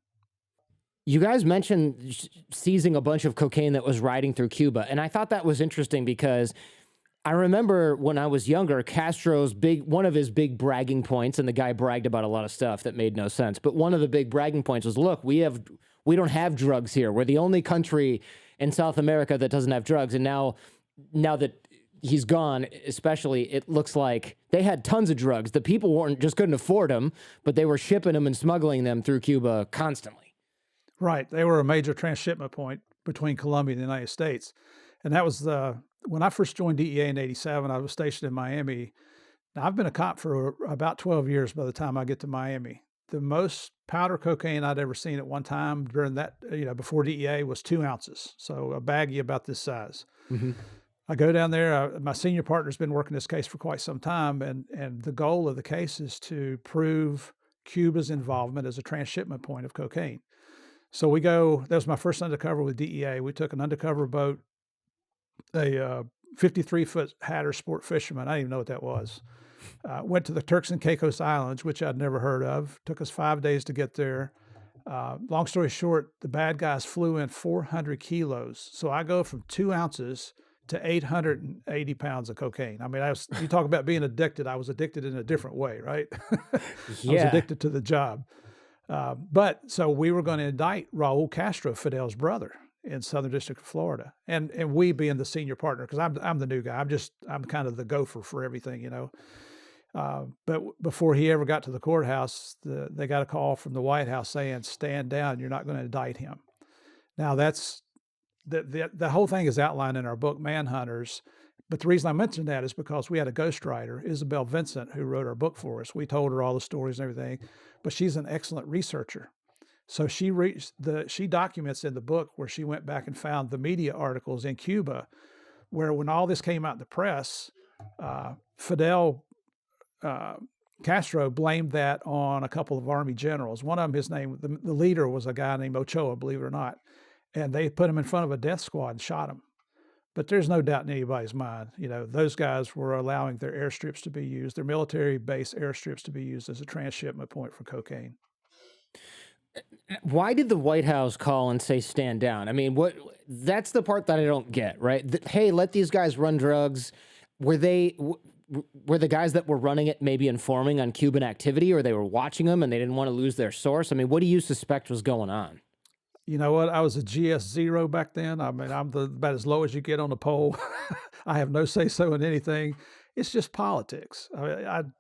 [SPEAKER 1] You guys mentioned seizing a bunch of cocaine that was riding through Cuba, and I thought that was interesting because I remember when I was younger, Castro's one of his big bragging points, and the guy bragged about a lot of stuff that made no sense, but one of the big bragging points was, look, we don't have drugs here. We're the only country in South America that doesn't have drugs. And now that he's gone, especially, it looks like they had tons of drugs. The people couldn't afford them, but they were shipping them and smuggling them through Cuba constantly.
[SPEAKER 3] Right. They were a major transshipment point between Colombia and the United States. And that was when I first joined DEA in 87, I was stationed in Miami. Now, I've been a cop for about 12 years by the time I get to Miami. The most powder cocaine I'd ever seen at one time during that, before DEA, was 2 ounces. So a baggie about this size.
[SPEAKER 1] Mm-hmm.
[SPEAKER 3] I go down there. My senior partner's been working this case for quite some time. And the goal of the case is to prove Cuba's involvement as a transshipment point of cocaine. So that was my first undercover with DEA. We took an undercover boat, a 53-foot Hatter sport fisherman. I didn't even know what that was. Went to the Turks and Caicos Islands, which I'd never heard of. Took us 5 days to get there. Long story short, the bad guys flew in 400 kilos. So I go from 2 ounces to 880 pounds of cocaine. I mean, you talk about being addicted. I was addicted in a different way, right?
[SPEAKER 1] Yeah.
[SPEAKER 3] I was addicted to the job. But so we were going to indict Raul Castro, Fidel's brother, in Southern District of Florida, and we being the senior partner, because I'm the new guy. I'm kind of the gopher for everything, But before he ever got to the courthouse, they got a call from the White House saying, "Stand down. You're not going to indict him." Now that's the whole thing is outlined in our book, Manhunters. But the reason I mentioned that is because we had a ghostwriter, Isabel Vincent, who wrote our book for us. We told her all the stories and everything, but she's an excellent researcher. So she documents in the book where she went back and found the media articles in Cuba, where when all this came out in the press, Fidel Castro blamed that on a couple of Army generals. One of them, the leader was a guy named Ochoa, believe it or not, and they put him in front of a death squad and shot him. But there's no doubt in anybody's mind, those guys were allowing their airstrips to be used, their military base airstrips to be used as a transshipment point for cocaine.
[SPEAKER 1] Why did the White House call and say stand down? I mean, that's the part that I don't get, right? Hey, let these guys run drugs. Were the guys that were running it maybe informing on Cuban activity, or they were watching them and they didn't want to lose their source? I mean, what do you suspect was going on?
[SPEAKER 3] You know what? I was a GS0 back then. I mean, I'm about as low as you get on the poll. I have no say-so in anything. It's just politics. I mean,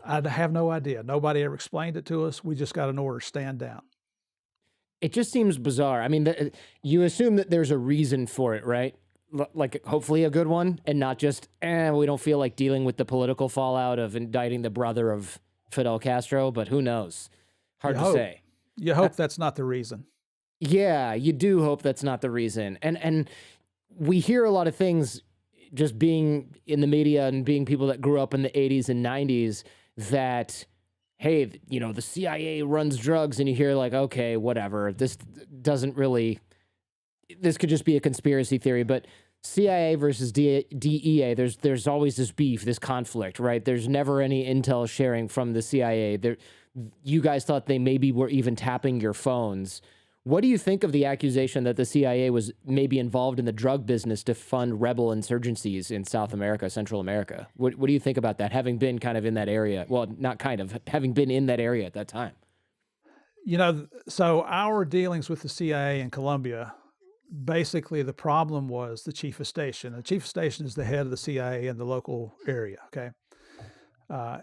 [SPEAKER 3] I have no idea. Nobody ever explained it to us. We just got an order, stand down.
[SPEAKER 1] It just seems bizarre. I mean, you assume that there's a reason for it, right? Like hopefully a good one, and not just, we don't feel like dealing with the political fallout of indicting the brother of Fidel Castro, but who knows? Hard to say.
[SPEAKER 3] You hope that's not the reason.
[SPEAKER 1] Yeah, you do hope that's not the reason. And we hear a lot of things, just being in the media and being people that grew up in the 80s and 90s, that, hey, the CIA runs drugs, and you hear like, okay, whatever. This could just be a conspiracy theory, but CIA versus DEA, there's always this beef, this conflict, right? There's never any intel sharing from the CIA. You guys thought they maybe were even tapping your phones. What do you think of the accusation that the CIA was maybe involved in the drug business to fund rebel insurgencies in South America, Central America? What do you think about that, having been kind of in that area? Well, not kind of, having been in that area at that time.
[SPEAKER 3] So our dealings with the CIA in Colombia, basically the problem was the chief of station. The chief of station is the head of the CIA in the local area, okay?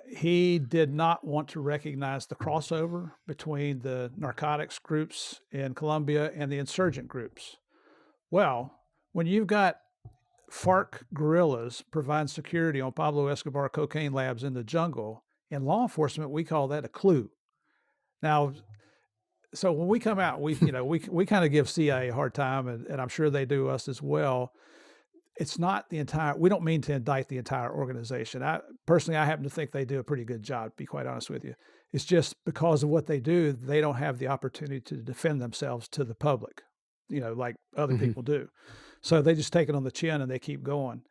[SPEAKER 3] He did not want to recognize the crossover between the narcotics groups in Colombia and the insurgent groups. Well, when you've got FARC guerrillas providing security on Pablo Escobar cocaine labs in the jungle, in law enforcement, we call that a clue. Now, so when we come out, we kind of give CIA a hard time, and I'm sure they do us as well. It's not the entire, we don't mean to indict the entire organization. Personally, I happen to think they do a pretty good job, to be quite honest with you. It's just because of what they do, they don't have the opportunity to defend themselves to the public, like other people do. So they just take it on the chin and they keep going.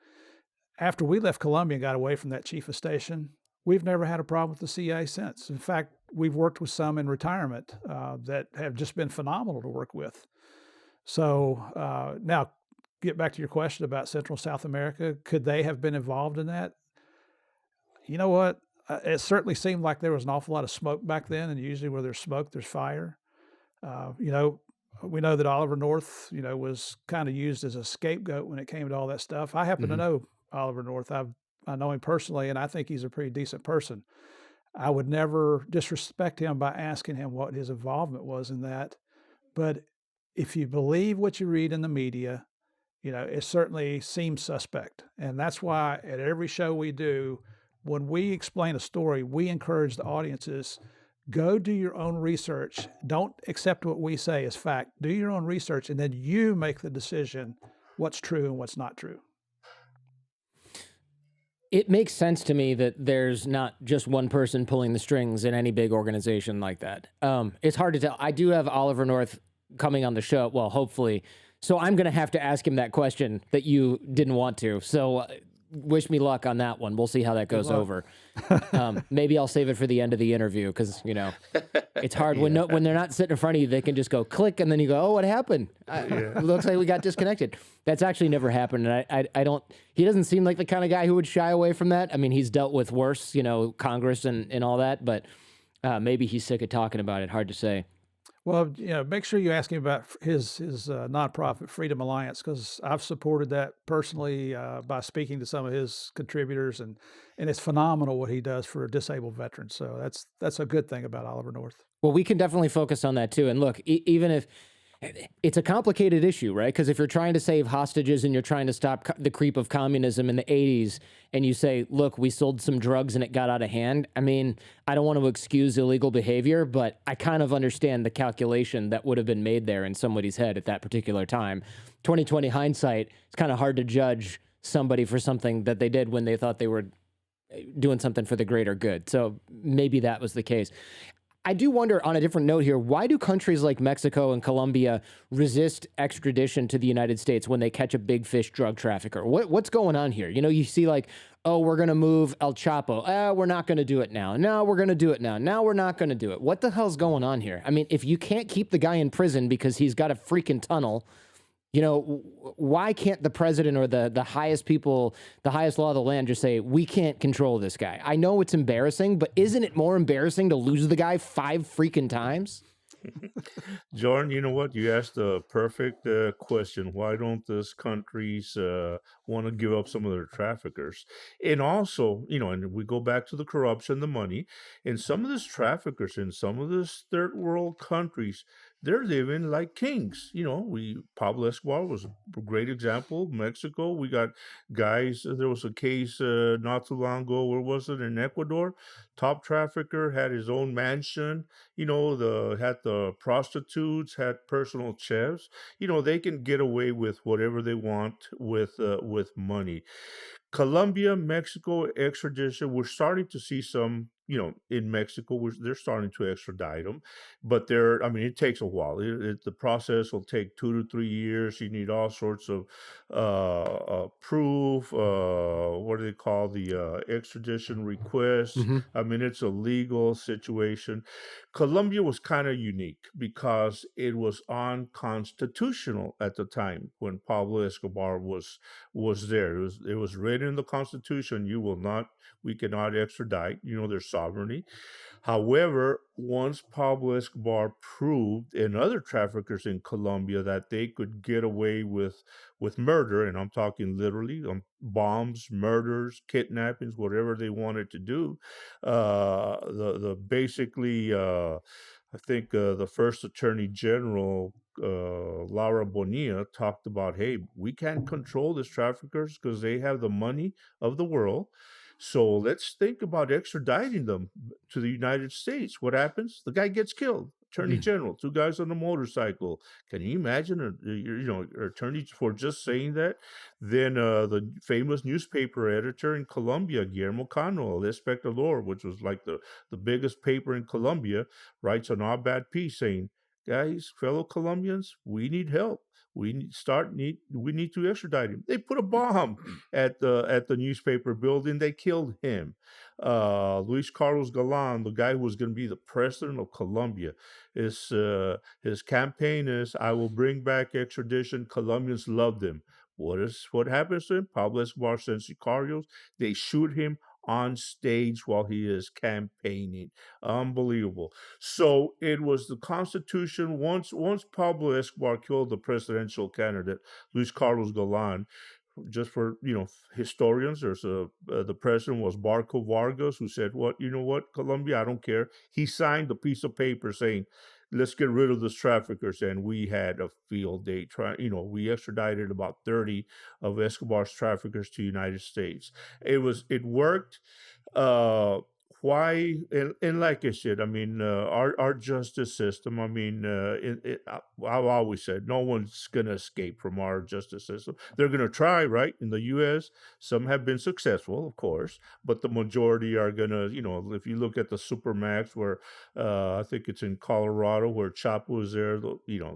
[SPEAKER 3] After we left Colombia and got away from that chief of station, we've never had a problem with the CIA since. In fact, we've worked with some in retirement that have just been phenomenal to work with. So now, get back to your question about Central South America. Could they have been involved in that? You know what? It certainly seemed like there was an awful lot of smoke back then, and usually where there's smoke, there's fire. We know that Oliver North, was kind of used as a scapegoat when it came to all that stuff. I happen to know Oliver North. I know him personally, and I think he's a pretty decent person. I would never disrespect him by asking him what his involvement was in that. But if you believe what you read in the media, it certainly seems suspect. And that's why at every show we do, when we explain a story, we encourage the audiences, go do your own research. Don't accept what we say as fact. Do your own research, and then you make the decision what's true and what's not true.
[SPEAKER 1] It makes sense to me that there's not just one person pulling the strings in any big organization like that. It's hard to tell. I do have Oliver North coming on the show, well, hopefully. So I'm going to have to ask him that question that you didn't want to. So wish me luck on that one. We'll see how that goes over. Maybe I'll save it for the end of the interview because, it's hard. When they're not sitting in front of you, they can just go click and then you go, oh, what happened? It looks like we got disconnected. That's actually never happened. And I don't, he doesn't seem like the kind of guy who would shy away from that. I mean, he's dealt with worse, Congress and all that, but maybe he's sick of talking about it. Hard to say.
[SPEAKER 3] Well, make sure you ask him about his nonprofit Freedom Alliance, because I've supported that personally by speaking to some of his contributors, and it's phenomenal what he does for disabled veterans. So that's a good thing about Oliver North.
[SPEAKER 1] Well, we can definitely focus on that too. And look, even if it's a complicated issue, right? Because if you're trying to save hostages and you're trying to stop the creep of communism in the 80s, and you say, look, we sold some drugs and it got out of hand. I mean, I don't want to excuse illegal behavior, but I kind of understand the calculation that would have been made there in somebody's head at that particular time. 2020 hindsight, it's kind of hard to judge somebody for something that they did when they thought they were doing something for the greater good. So maybe that was the case. I do wonder, on a different note here, why do countries like Mexico and Colombia resist extradition to the United States when they catch a big fish drug trafficker? What's going on here? You see like, oh, we're going to move El Chapo. We're not going to do it now. No, we're going to do it now. Now we're not going to do it. What the hell's going on here? I mean, if you can't keep the guy in prison because he's got a freaking tunnel, why can't the president or the highest people, the highest law of the land just say, we can't control this guy? I know it's embarrassing, but isn't it more embarrassing to lose the guy 5 freaking times?
[SPEAKER 2] Jordan, you know what? You asked the perfect question. Why don't those countries want to give up some of their traffickers? And also, and we go back to the corruption, the money, and some of these traffickers in some of these third world countries, they're living like kings. Pablo Escobar was a great example. Mexico, we got guys. There was a case not too long ago. Where was it? In Ecuador, top trafficker had his own mansion. Had the prostitutes, had personal chefs. They can get away with whatever they want with money. Colombia, Mexico extradition. We're starting to see some, in Mexico, they're starting to extradite them, but it takes a while. The process will take 2 to 3 years. You need all sorts of proof. What do they call the extradition request? It's a legal situation. Colombia was kind of unique because it was unconstitutional at the time when Pablo Escobar was there. It was written written in the Constitution, we cannot extradite, their sovereignty. However, once Pablo Escobar proved and other traffickers in Colombia that they could get away with murder, and I'm talking literally bombs, murders, kidnappings, whatever they wanted to do, the basically, I think the first Attorney General, Laura Bonilla, talked about, hey, we can't control these traffickers because they have the money of the world. So let's think about extraditing them to the United States. What happens? The guy gets killed. Attorney General, two guys on a motorcycle. Can you imagine an attorney for just saying that? Then the famous newspaper editor in Colombia, Guillermo Cano, El Espectador, which was like the biggest paper in Colombia, writes an op-ed piece saying, guys, fellow Colombians, we need help. We need to extradite him. They put a bomb at the newspaper building. They killed him. Luis Carlos Galan, the guy who was going to be the president of Colombia, his campaign is, I will bring back extradition. Colombians loved him. What happens to him? Pablo Escobar sends sicarios. They shoot him on stage while he is campaigning. Unbelievable. So it was the Constitution. Once Pablo Escobar killed the presidential candidate, Luis Carlos Galan, just for historians, the president was Barco Vargas, who said, Colombia, I don't care. He signed a piece of paper saying, let's get rid of these traffickers. And we had a field day. We extradited about 30 of Escobar's traffickers to the United States. It worked. Why? And like I said, I mean, our justice system, I mean, I've always said, no one's going to escape from our justice system. They're going to try, right? In the U.S., some have been successful, of course, but the majority are going to, if you look at the Supermax, where I think it's in Colorado, where Chapo is there,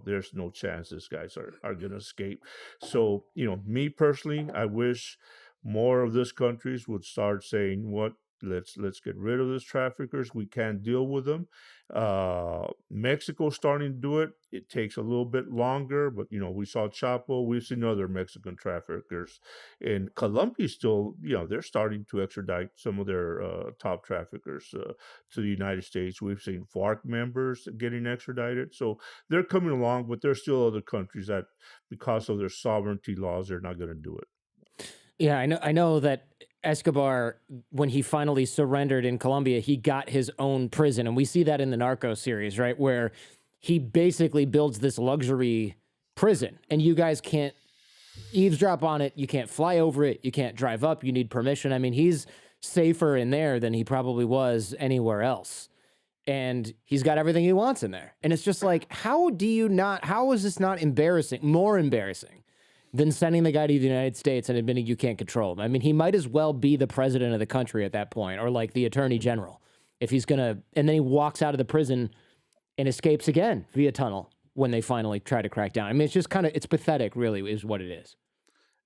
[SPEAKER 2] there's no chance these guys are going to escape. So, me personally, I wish more of these countries would start saying, let's get rid of these traffickers. We can't deal with them. Mexico's starting to do it. It takes a little bit longer, but we saw Chapo. We've seen other Mexican traffickers. And Colombia still, they're starting to extradite some of their top traffickers to the United States. We've seen FARC members getting extradited. So they're coming along, but there's still other countries that, because of their sovereignty laws, they're not going to do it.
[SPEAKER 1] Yeah, I know that Escobar, when he finally surrendered in Colombia, he got his own prison. And we see that in the Narcos series, right? Where he basically builds this luxury prison and you guys can't eavesdrop on it. You can't fly over it. You can't drive up. You need permission. I mean, he's safer in there than he probably was anywhere else. And he's got everything he wants in there. And it's just like, how is this not more embarrassing than sending the guy to the United States and admitting you can't control him? I mean, he might as well be the president of the country at that point, or like the attorney general, if he's going to, and then he walks out of the prison and escapes again via tunnel when they finally try to crack down. I mean, it's just it's pathetic, really, is what it is.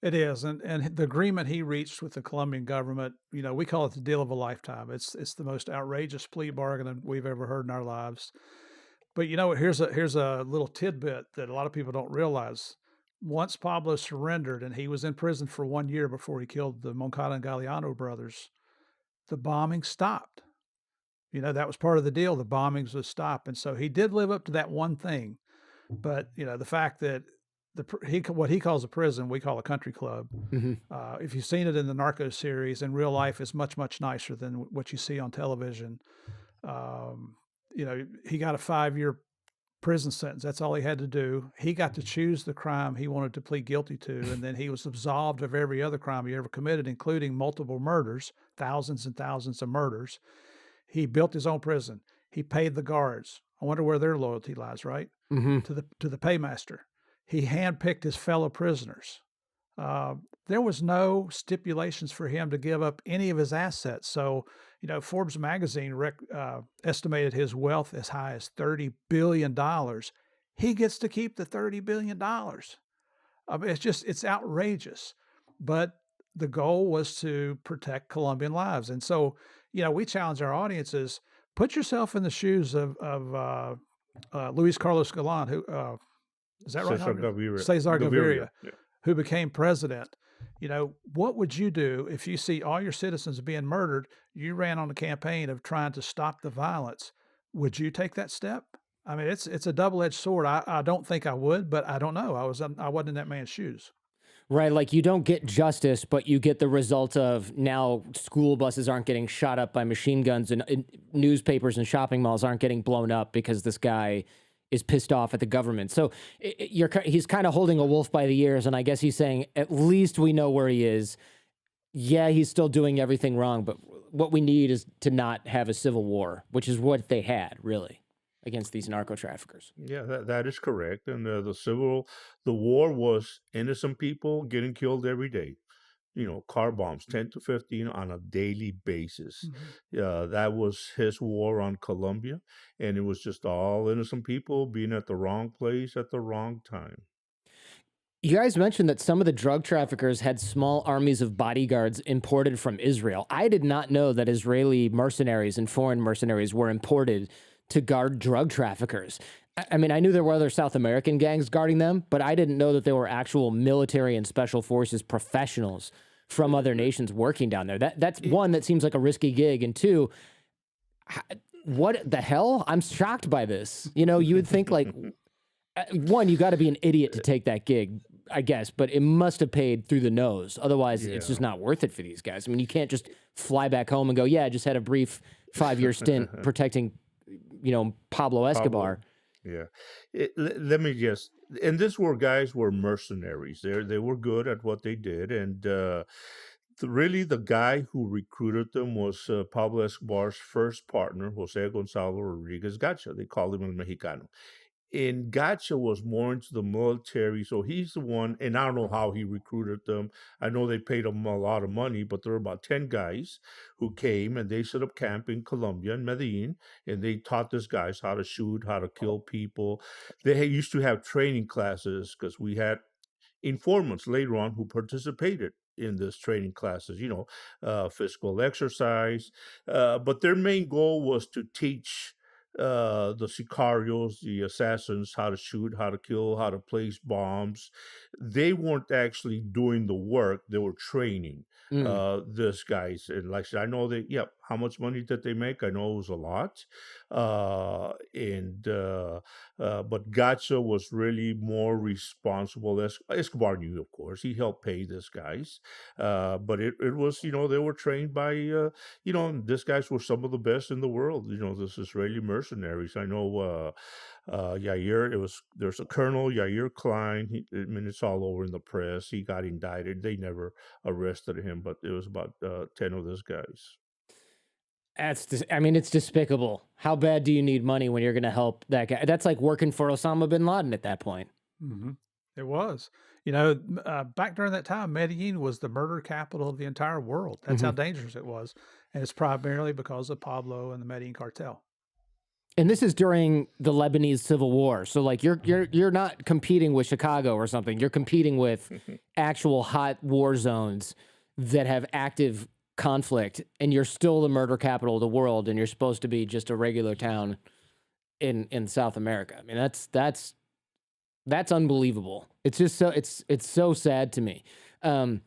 [SPEAKER 3] It is. And the agreement he reached with the Colombian government, we call it the deal of a lifetime. It's the most outrageous plea bargain we've ever heard in our lives. But here's a little tidbit that a lot of people don't realize. Once Pablo surrendered and he was in prison for 1 year before he killed the Moncada and Galeano brothers, the bombing stopped. That was part of the deal. The bombings would stop. And so he did live up to that one thing. But, the fact that what he calls a prison, we call a country club.
[SPEAKER 1] Mm-hmm.
[SPEAKER 3] If you've seen it in the Narcos series, in real life, it's much, much nicer than what you see on television. He got a 5-year prison sentence. That's all he had to do. He got to choose the crime he wanted to plead guilty to, and then he was absolved of every other crime he ever committed, including multiple murders, thousands and thousands of murders. He built his own prison. He paid the guards. I wonder where their loyalty lies, right?
[SPEAKER 1] Mm-hmm.
[SPEAKER 3] To the paymaster. He handpicked his fellow prisoners. There was no stipulations for him to give up any of his assets. So, Forbes magazine estimated his wealth as high as $30 billion. He gets to keep the $30 billion. I mean, it's outrageous. But the goal was to protect Colombian lives. And so, we challenge our audiences, put yourself in the shoes of Luis Carlos Galan, who, is that right?
[SPEAKER 2] Cesar Gaviria.
[SPEAKER 3] Cesar Gaviria,
[SPEAKER 2] Yeah.
[SPEAKER 3] who became president. What would you do if you see all your citizens being murdered? You ran on a campaign of trying to stop the violence. Would you take that step? I mean, it's a double-edged sword. I don't think I would, but I don't know. I wasn't in that man's shoes.
[SPEAKER 1] Right, like you don't get justice, but you get the result of now school buses aren't getting shot up by machine guns, and newspapers and shopping malls aren't getting blown up because this guy is pissed off at the government. So he's kind of holding a wolf by the ears, and I guess he's saying at least we know where he is. Yeah, he's still doing everything wrong, but what we need is to not have a civil war, which is what they had really against these narco traffickers.
[SPEAKER 2] Yeah, that is correct. And the war was innocent people getting killed every day. Car bombs, 10 to 15 on a daily basis. That was his war on Colombia. And it was just all innocent people being at the wrong place at the wrong time.
[SPEAKER 1] You guys mentioned that some of the drug traffickers had small armies of bodyguards imported from Israel. I did not know that Israeli mercenaries and foreign mercenaries were imported to guard drug traffickers. I mean, I knew there were other South American gangs guarding them, but I didn't know that there were actual military and special forces professionals from other nations working down there. That's one, that seems like a risky gig, and two, what the hell? I'm shocked by this. You would think like, one, you got to be an idiot to take that gig, I guess, but it must have paid through the nose. Otherwise, it's just not worth it for these guys. I mean, you can't just fly back home and go, yeah, I just had a brief 5-year stint protecting, Pablo Escobar.
[SPEAKER 2] Yeah. Let me just, and this were mercenaries. They were good at what they did. And really the guy who recruited them was Pablo Escobar's first partner, Jose Gonzalo Rodriguez Gacha. They called him El Mexicano. And Gacha was more into the military, so he's the one, and I don't know how he recruited them. I know they paid him a lot of money, but there were about 10 guys who came, and they set up camp in Colombia, in Medellin, and they taught these guys how to shoot, how to kill people. They used to have training classes because we had informants later on who participated in this training classes, physical exercise. But their main goal was to teach the sicarios, the assassins, how to shoot, how to kill, how to place bombs. They weren't actually doing the work; they were training these guys. And like I said, I know how much money did they make? I know it was a lot. But Gacha was really more responsible. Escobar knew, of course, he helped pay these guys. But it was, they were trained by, these guys were some of the best in the world. This Israeli mercenaries. I know Javier, there's a Colonel Javier Klein. It's all over in the press. He got indicted. They never arrested him, but it was about 10 of those guys.
[SPEAKER 1] It's despicable. How bad do you need money when you're going to help that guy? That's like working for Osama bin Laden at that point.
[SPEAKER 3] It was. Back during that time, Medellin was the murder capital of the entire world. That's how dangerous it was. And it's primarily because of Pablo and the Medellin cartel.
[SPEAKER 1] And this is during the Lebanese Civil War. So like you're not competing with Chicago or something. You're competing with actual hot war zones that have active conflict, and you're still the murder capital of the world, and you're supposed to be just a regular town in South America. I mean, that's unbelievable. It's just it's so sad to me. A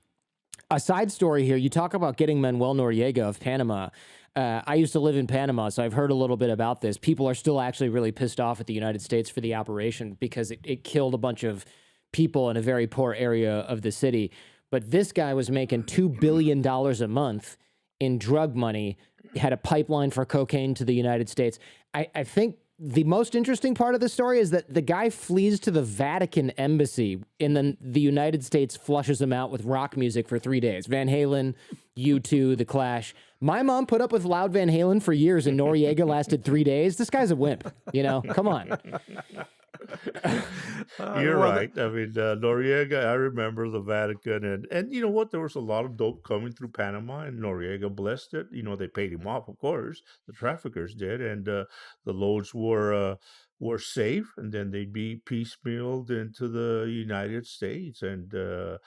[SPEAKER 1] side story here, you talk about getting Manuel Noriega of Panama. I used to live in Panama, so I've heard a little bit about this. People are still actually really pissed off at the United States for the operation because it killed a bunch of people in a very poor area of the city. But this guy was making $2 billion a month in drug money, had a pipeline for cocaine to the United States. I think the most interesting part of the story is that the guy flees to the Vatican embassy, and then the United States flushes him out with rock music for 3 days. Van Halen, U2, The Clash. My mom put up with loud Van Halen for years, and Noriega lasted 3 days. This guy's a wimp, Come on.
[SPEAKER 2] You're right. I mean, Noriega, I remember the Vatican, and you know what? There was a lot of dope coming through Panama, and Noriega blessed it. They paid him off, of course. The traffickers did, and the loads were safe, and then they'd be piecemealed into the United States. And then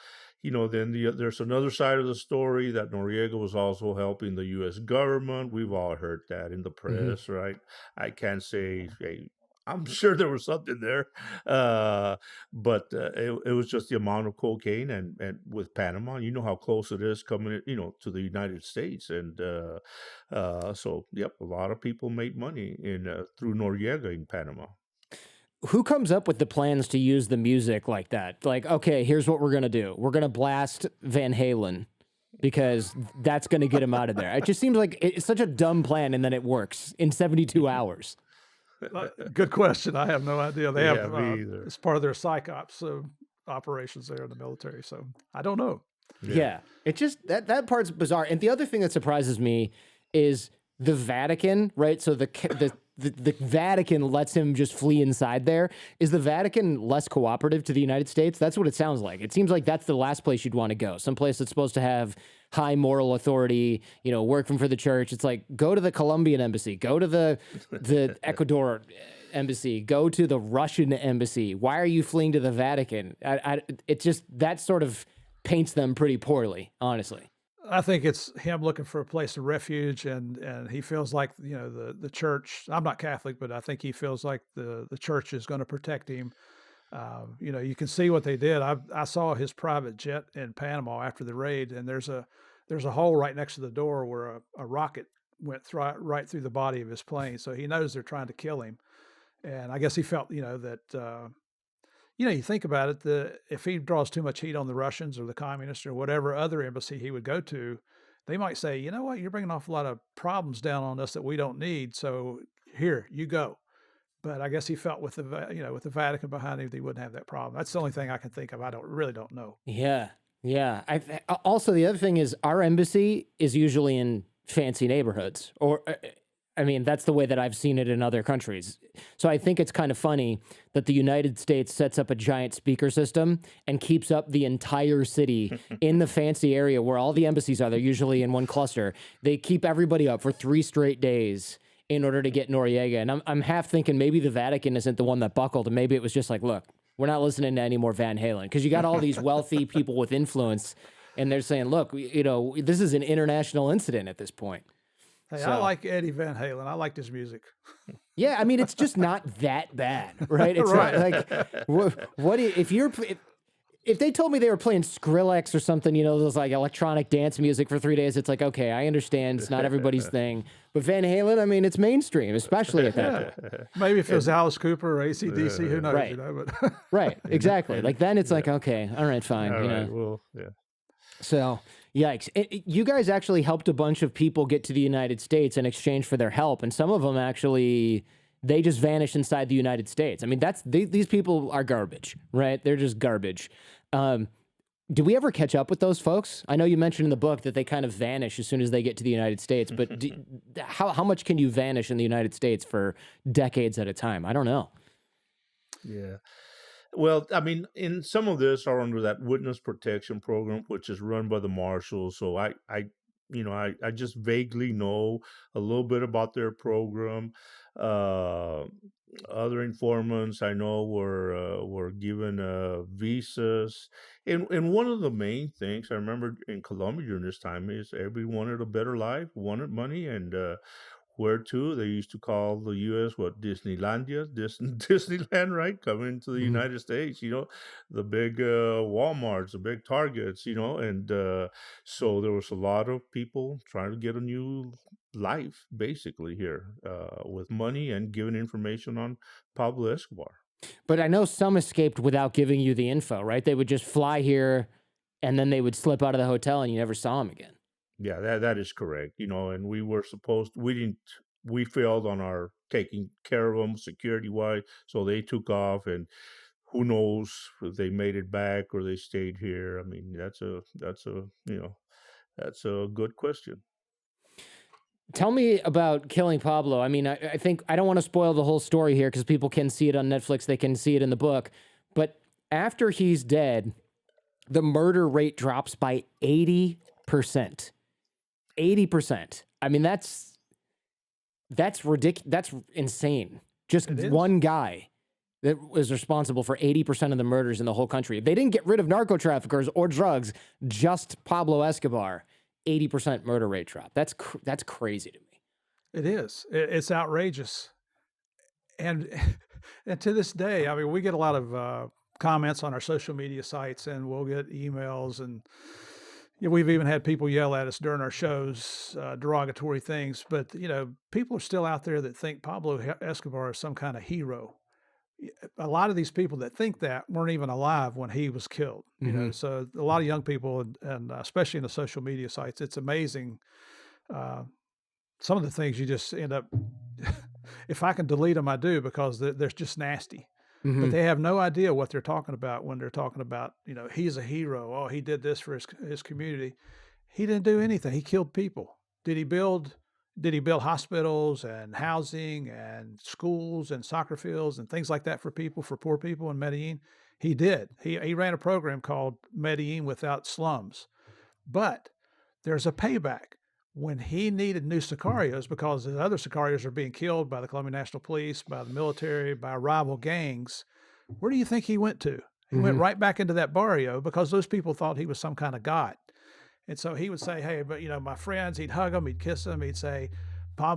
[SPEAKER 2] there's another side of the story that Noriega was also helping the U.S. government. We've all heard that in the press, right? I can't say, hey, I'm sure there was something there, but it was just the amount of cocaine, and with Panama, you know how close it is coming, to the United States, and so yep, a lot of people made money in through Noriega in Panama.
[SPEAKER 1] Who comes up with the plans to use the music like that? Like, okay, here's what we're gonna do. We're gonna blast Van Halen because that's gonna get him out of there. It just seems like it's such a dumb plan, and then it works in 72 hours.
[SPEAKER 3] Good question. I have no idea. They
[SPEAKER 2] Yeah,
[SPEAKER 3] have
[SPEAKER 2] me either.
[SPEAKER 3] it's part of their psych ops operations there in the military. So I don't know.
[SPEAKER 1] Yeah, it just that part's bizarre. And the other thing that surprises me is the Vatican, right? So the Vatican lets him just flee inside there. Is the Vatican less cooperative to the United States? That's what it sounds like. It seems like that's the last place you'd want to go. Someplace that's supposed to have high moral authority, working for the church. It's like, go to the Colombian embassy, go to the Ecuador embassy, go to the Russian embassy. Why are you fleeing to the Vatican? It just, that sort of paints them pretty poorly, honestly.
[SPEAKER 3] I think it's him looking for a place of refuge, and he feels like the church. I'm not Catholic, but I think he feels like the church is going to protect him. You can see what they did. I saw his private jet in Panama after the raid, and there's a hole right next to the door where a rocket went right through the body of his plane. So he knows they're trying to kill him, and I guess he felt that. You think about it, if he draws too much heat on the Russians or the communists or whatever other embassy he would go to, they might say, you know what, you're bringing off a lot of problems down on us that we don't need. So here, you go. But I guess he felt with the Vatican behind him, that he wouldn't have that problem. That's the only thing I can think of. I really don't know.
[SPEAKER 1] Yeah. Yeah. Also, the other thing is our embassy is usually in fancy neighborhoods, or that's the way that I've seen it in other countries. So I think it's kind of funny that the United States sets up a giant speaker system and keeps up the entire city in the fancy area where all the embassies are. They're usually in one cluster. They keep everybody up for 3 straight days in order to get Noriega. And I'm half thinking maybe the Vatican isn't the one that buckled, and maybe it was just like, look, we're not listening to any more Van Halen. Because you got all these wealthy people with influence, and they're saying, look, this is an international incident at this point.
[SPEAKER 3] Hey, I like Eddie Van Halen. I liked his music.
[SPEAKER 1] Yeah, it's just not that bad, right? It's
[SPEAKER 3] Right.
[SPEAKER 1] not like if they told me they were playing Skrillex or something, those like electronic dance music for 3 days, it's like, okay, I understand, it's not everybody's thing. But Van Halen, it's mainstream, especially at that point.
[SPEAKER 3] Maybe if it was Alice Cooper or AC/DC, who knows?
[SPEAKER 1] Right.
[SPEAKER 3] But
[SPEAKER 1] Right, exactly. Like then it's like, okay, all right, fine.
[SPEAKER 2] All right, well, yeah.
[SPEAKER 1] So, yikes. You guys actually helped a bunch of people get to the United States in exchange for their help, and some of them actually, they just vanish inside the United States. These people are garbage, right? They're just garbage. Do we ever catch up with those folks? I know you mentioned in the book that they kind of vanish as soon as they get to the United States, but how much can you vanish in the United States for decades at a time? I don't know.
[SPEAKER 2] Yeah. Well, in some of this are under that witness protection program, which is run by the marshals. So I just vaguely know a little bit about their program. Other informants I know were given visas, and one of the main things I remember in Colombia during this time is everybody wanted a better life, wanted money, and where to? They used to call the U.S. Disneylandia, Disneyland, right? Coming to the United States, the big Walmarts, the big Targets, and so there was a lot of people trying to get a new life, basically here, with money and giving information on Pablo Escobar.
[SPEAKER 1] But I know some escaped without giving you the info, right? They would just fly here, and then they would slip out of the hotel, and you never saw them again.
[SPEAKER 2] Yeah, that is correct. And we failed on our taking care of them security wise, so they took off, and who knows if they made it back or they stayed here. That's a good question.
[SPEAKER 1] Tell me about killing Pablo. I think I don't want to spoil the whole story here because people can see it on Netflix. They can see it in the book. But after he's dead, the murder rate drops by 80%. 80%. That's ridiculous. That's insane. Just one guy that was responsible for 80% of the murders in the whole country. If they didn't get rid of narco traffickers or drugs, just Pablo Escobar, 80% murder rate drop. That's crazy to me.
[SPEAKER 3] it is. It's outrageous. And And to this day, I mean, we get a lot of comments on our social media sites, and we'll get emails, and we've even had people yell at us during our shows, derogatory things. But people are still out there that think Pablo Escobar is some kind of hero. A lot of these people that think that weren't even alive when he was killed. So a lot of young people, and especially in the social media sites, it's amazing. Some of the things you just end up, if I can delete them, I do, because they're just nasty. But they have no idea what they're talking about when they're talking about, he's a hero. Oh, he did this for his community. He didn't do anything. He killed people. Did he build hospitals and housing and schools and soccer fields and things like that for poor people in Medellin? He did. He ran a program called Medellin Without Slums. But there's a payback. When he needed new sicarios, because the other sicarios are being killed by the Colombian National Police, by the military, by rival gangs, where do you think he went to? He went right back into that barrio, because those people thought he was some kind of god. And so he would say, hey, but my friends, he'd hug them, he'd kiss them, he'd say, I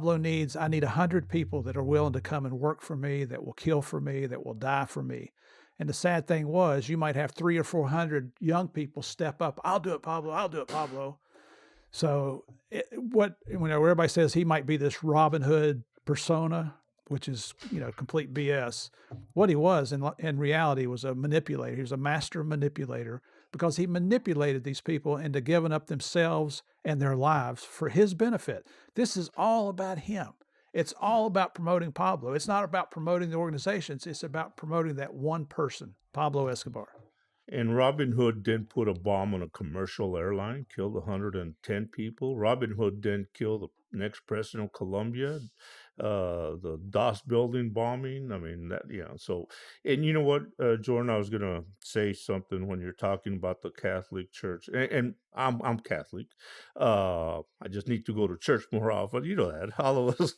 [SPEAKER 3] need 100 people that are willing to come and work for me, that will kill for me, that will die for me. And the sad thing was, you might have 300 or 400 young people step up. I'll do it, Pablo. I'll do it, Pablo. So everybody says he might be this Robin Hood persona, which is, complete BS. What he was in reality was a manipulator. He was a master manipulator, because he manipulated these people into giving up themselves and their lives for his benefit. This is all about him. It's all about promoting Pablo. It's not about promoting the organizations. It's about promoting that one person, Pablo Escobar.
[SPEAKER 2] And Robin Hood didn't put a bomb on a commercial airline, killed 110 people. Robin Hood didn't kill the next president of Colombia, the DOS building bombing. I mean, so, and you know what, Jordan, I was going to say something when you're talking about the Catholic Church, and I'm Catholic. I just need to go to church more often. You know that. All of us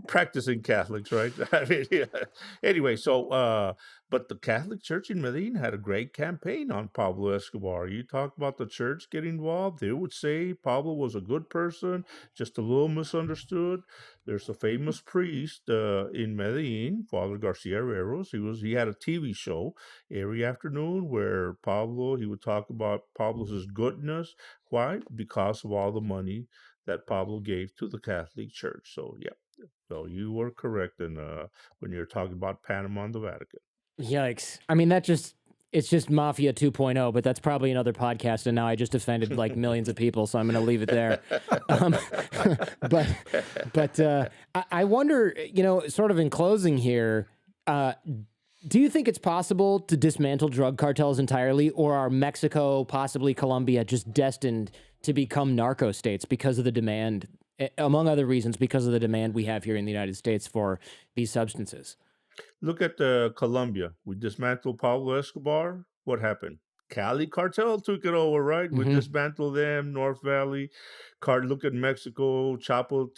[SPEAKER 2] practicing Catholics, right? I mean, Anyway, so, but the Catholic Church in Medellin had a great campaign on Pablo Escobar. You talk about the church getting involved, they would say Pablo was a good person, just a little misunderstood. There's a famous priest in Medellin, Father Garcia Herreros. He had a TV show every afternoon where he would talk about Pablo's goodness. Why? Because of all the money that Pablo gave to the Catholic Church. So yeah, so you were correct when you're talking about Panama and the Vatican.
[SPEAKER 1] Yikes. I mean, it's just Mafia 2.0, but that's probably another podcast. And now I just offended like millions of people, so I'm going to leave it there. But I wonder, sort of in closing here, do you think it's possible to dismantle drug cartels entirely, or are Mexico, possibly Colombia, just destined to become narco states because of the demand, among other reasons, because of the demand we have here in the United States for these substances?
[SPEAKER 2] Look at Colombia. We dismantled Pablo Escobar. What happened? Cali cartel took it over, right? We dismantled them. North Valley. Look at Mexico. Chapo,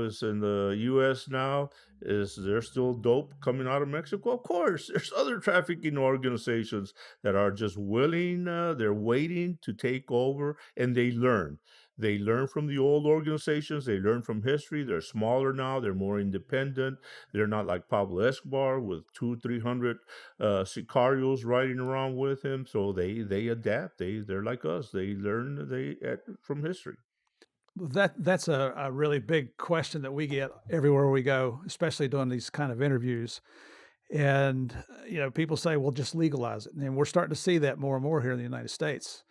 [SPEAKER 2] is in the U.S. now. Is there still dope coming out of Mexico? Of course. There's other trafficking organizations that are just willing. They're waiting to take over, and they learn. They learn from the old organizations. They learn from history. They're smaller now. They're more independent. They're not like Pablo Escobar with 200-300 sicarios riding around with him. So they adapt. They're like us. They learn from history.
[SPEAKER 3] That's a really big question that we get everywhere we go, especially doing these kind of interviews. And people say, "Well, just legalize it," and we're starting to see that more and more here in the United States.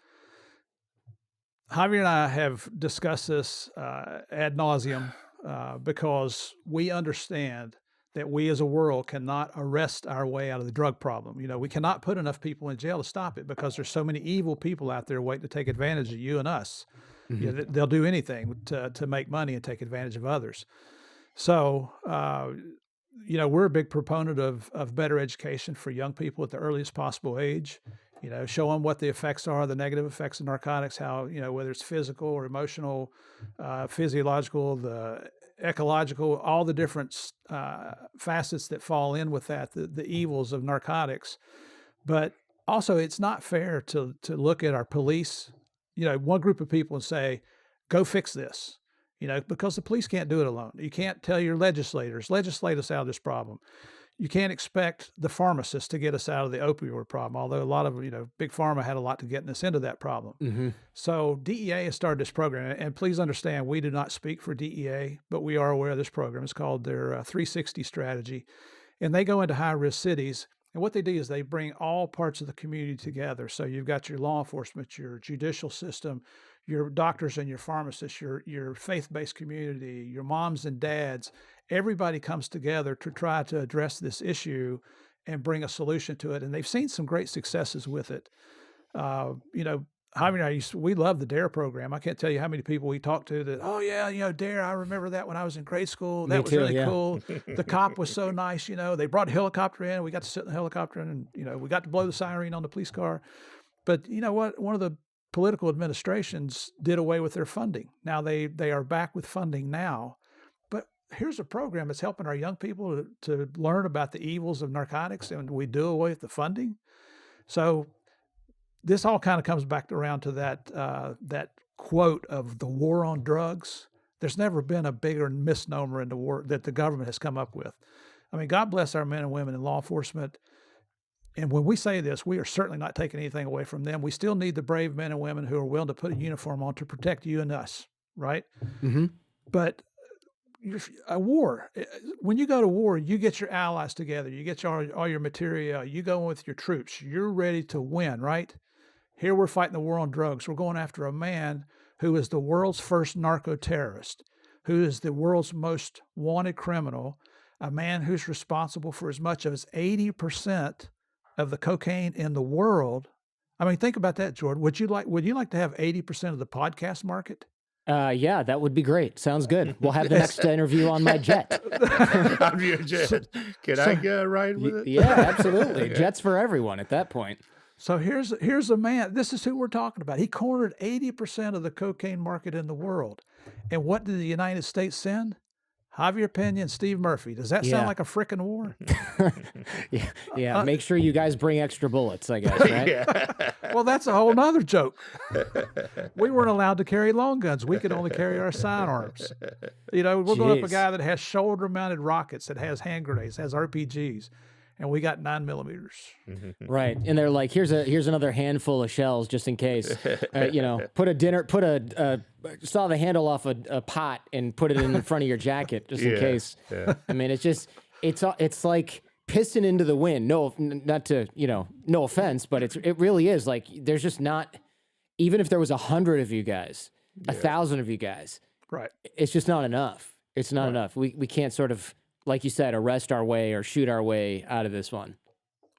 [SPEAKER 3] Javier and I have discussed this ad nauseum because we understand that we as a world cannot arrest our way out of the drug problem. We cannot put enough people in jail to stop it, because there's so many evil people out there waiting to take advantage of you and us. They'll do anything to make money and take advantage of others. So, we're a big proponent of better education for young people at the earliest possible age. Show them what the effects are, the negative effects of narcotics, how, whether it's physical or emotional, physiological, the ecological, all the different facets that fall in with that, the evils of narcotics. But also, it's not fair to look at our police, one group of people, and say, go fix this, because the police can't do it alone. You can't tell your legislators, legislate us out of this problem. you can't expect the pharmacists to get us out of the opioid problem, although a lot of, big pharma had a lot to getting us into that problem.
[SPEAKER 1] Mm-hmm.
[SPEAKER 3] So DEA has started this program, and please understand, we do not speak for DEA, but we are aware of this program. It's called their 360 strategy, and they go into high-risk cities, and what they do is they bring all parts of the community together. So you've got your law enforcement, your judicial system, your doctors and your pharmacists, your faith-based community, your moms and dads. Everybody comes together to try to address this issue and bring a solution to it. And they've seen some great successes with it. Javier and I we love the DARE program. I can't tell you how many people we talked to that, oh yeah, DARE, I remember that when I was in grade school. That was really cool. The cop was so nice, they brought a helicopter in. We got to sit in the helicopter and, we got to blow the siren on the police car. But you know what? One of the political administrations did away with their funding. Now they are back with funding now. But here's a program that's helping our young people to learn about the evils of narcotics, and we do away with the funding. So this all kind of comes back around to that quote of the war on drugs. There's never been a bigger misnomer in the war that the government has come up with. I mean, God bless our men and women in law enforcement. And when we say this, we are certainly not taking anything away from them. We still need the brave men and women who are willing to put a uniform on to protect you and us, right?
[SPEAKER 1] Mm-hmm.
[SPEAKER 3] But a war, when you go to war, you get your allies together, you get all your material, you go in with your troops, you're ready to win, right? Here we're fighting the war on drugs. We're going after a man who is the world's first narco-terrorist, who is the world's most wanted criminal, a man who's responsible for as much as 80% of the cocaine in the world. I mean, think about that, Jordan. Would you like to have 80% of the podcast market?
[SPEAKER 1] Yeah, that would be great. Sounds good. We'll have the next interview on my jet.
[SPEAKER 2] On your jet. Can I get a ride with it?
[SPEAKER 1] Yeah, absolutely. Jets for everyone at that point.
[SPEAKER 3] So here's a man. This is who we're talking about. He cornered 80% of the cocaine market in the world. And what did the United States send? Javier Peña and Steve Murphy. Does that sound like a frickin' war?
[SPEAKER 1] Yeah. Make sure you guys bring extra bullets, I guess, right?
[SPEAKER 2] Yeah.
[SPEAKER 3] Well, that's a whole nother joke. We weren't allowed to carry long guns. We could only carry our sidearms. We're going up a guy that has shoulder-mounted rockets, that has hand grenades, has RPGs, and we got 9mm.
[SPEAKER 1] Right, and they're like, here's another handful of shells just in case. Saw the handle off a pot and put it in front of your jacket just in case.
[SPEAKER 2] Yeah.
[SPEAKER 1] I mean, it's like pissing into the wind. No, not to no offense, but it really is like there's just not. Even if there was 100 of you guys, 1,000 of you guys,
[SPEAKER 3] right? It's
[SPEAKER 1] just not enough. It's not enough. We can't sort of, like you said, arrest our way or shoot our way out of this one.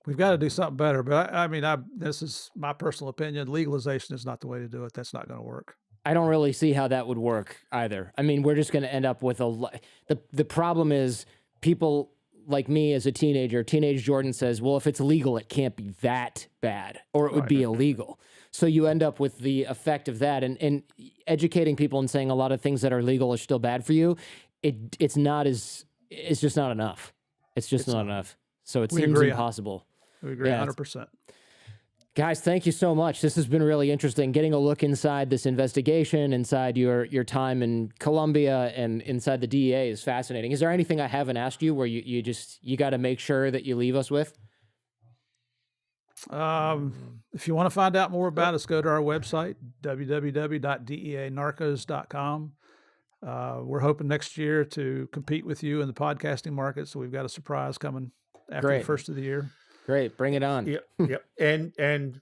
[SPEAKER 3] We've got to do something better. But I mean, this is my personal opinion. Legalization is not the way to do it. That's not going to work.
[SPEAKER 1] I don't really see how that would work either. I mean, we're just going to end up with the problem is people like me as a teenager, teenage Jordan says, well, if it's legal, it can't be that bad, or it would be illegal. So you end up with the effect of that, and educating people and saying a lot of things that are legal are still bad for you. It's just not enough. It's just not enough. So it seems impossible.
[SPEAKER 3] We agree 100%.
[SPEAKER 1] Guys, thank you so much. This has been really interesting. Getting a look inside this investigation, inside your time in Colombia, and inside the DEA is fascinating. Is there anything I haven't asked you where you got to make sure that you leave us with?
[SPEAKER 3] If you want to find out more about us, go to our website, www.deanarcos.com. We're hoping next year to compete with you in the podcasting market, so we've got a surprise coming after the first of the year.
[SPEAKER 1] Great, bring it on.
[SPEAKER 2] Yep. And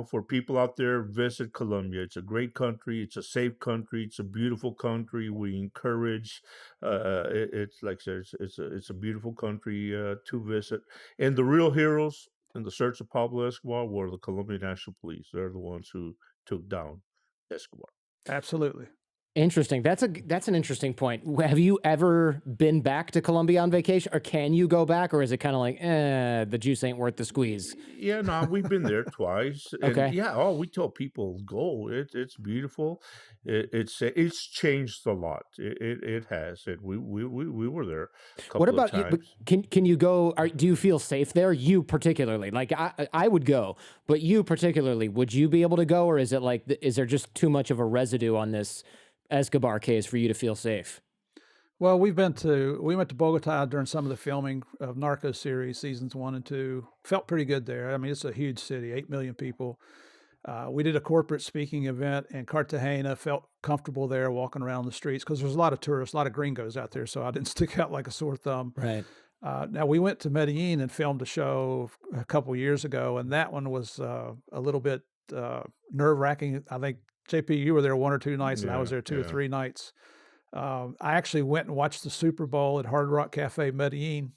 [SPEAKER 2] for people out there, visit Colombia. It's a great country. It's a safe country. It's a beautiful country. We encourage. It's like I said, it's a beautiful country to visit. And the real heroes in the search of Pablo Escobar were the Colombian National Police. They're the ones who took down Escobar.
[SPEAKER 3] Absolutely.
[SPEAKER 1] Interesting. That's an interesting point. Have you ever been back to Colombia on vacation, or can you go back, or is it kind of like, the juice ain't worth the squeeze?
[SPEAKER 2] Yeah, no, we've been there twice. And
[SPEAKER 1] okay.
[SPEAKER 2] Yeah. We tell people go. It's beautiful. It's changed a lot. It has. We were there a couple of times.
[SPEAKER 1] You? Can you go? Do you feel safe there? You particularly, like I would go, but you particularly, would you be able to go, or is it is there just too much of a residue on this Escobar case for you to feel safe?
[SPEAKER 3] Well, we went to Bogota during some of the filming of Narcos series, seasons 1 and 2. Felt pretty good there. I mean, it's a huge city, 8 million people. We did a corporate speaking event in Cartagena, felt comfortable there walking around the streets because there's a lot of tourists, a lot of gringos out there, so I didn't stick out like a sore thumb.
[SPEAKER 1] Right.
[SPEAKER 3] Now, we went to Medellin and filmed a show a couple years ago, and that one was a little bit nerve-wracking. I think, JP, you were there 1 or 2 nights, and I was there 2 or 3 nights. I actually went and watched the Super Bowl at Hard Rock Cafe Medellin,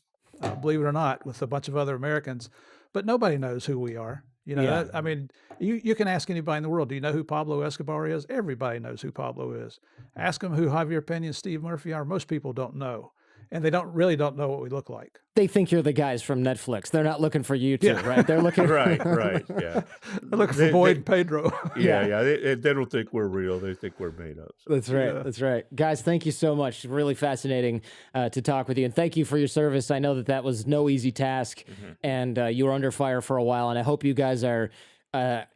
[SPEAKER 3] believe it or not, with a bunch of other Americans, but nobody knows who we are. You know,
[SPEAKER 1] Yeah.
[SPEAKER 3] I mean, you can ask anybody in the world, do you know who Pablo Escobar is? Everybody knows who Pablo is. Ask them who Javier Peña and Steve Murphy are. Most people don't know. And they don't know what we look like.
[SPEAKER 1] They think you're the guys from Netflix. They're not looking for you two, right? They're looking
[SPEAKER 2] Right, yeah.
[SPEAKER 3] They're looking for Boyd and Pedro.
[SPEAKER 2] Yeah. They don't think we're real. They think we're made up. So.
[SPEAKER 1] That's right. That's right. Guys, thank you so much. Really fascinating to talk with you. And thank you for your service. I know that was no easy task, and you were under fire for a while. And I hope you guys are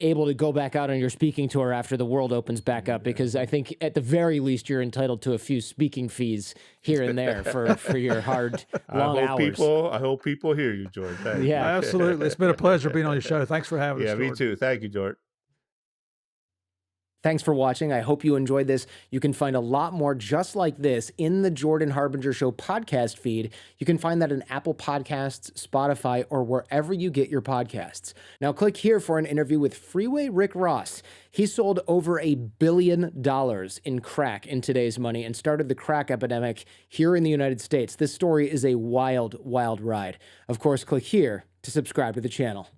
[SPEAKER 1] able to go back out on your speaking tour after the world opens back up, because I think at the very least you're entitled to a few speaking fees here and there for your hard, long hours.
[SPEAKER 2] I hope people hear you, George. Thank you.
[SPEAKER 3] Absolutely. It's been a pleasure being on your show. Thanks for having us.
[SPEAKER 2] Yeah, me
[SPEAKER 3] George.
[SPEAKER 2] too. Thank you, George.
[SPEAKER 1] Thanks for watching. I hope you enjoyed this. You can find a lot more just like this in the Jordan Harbinger Show podcast feed. You can find that in Apple Podcasts, Spotify, or wherever you get your podcasts. Now click here for an interview with Freeway Rick Ross. He sold over $1 billion in crack in today's money and started the crack epidemic here in the United States. This story is a wild, wild ride. Of course, click here to subscribe to the channel.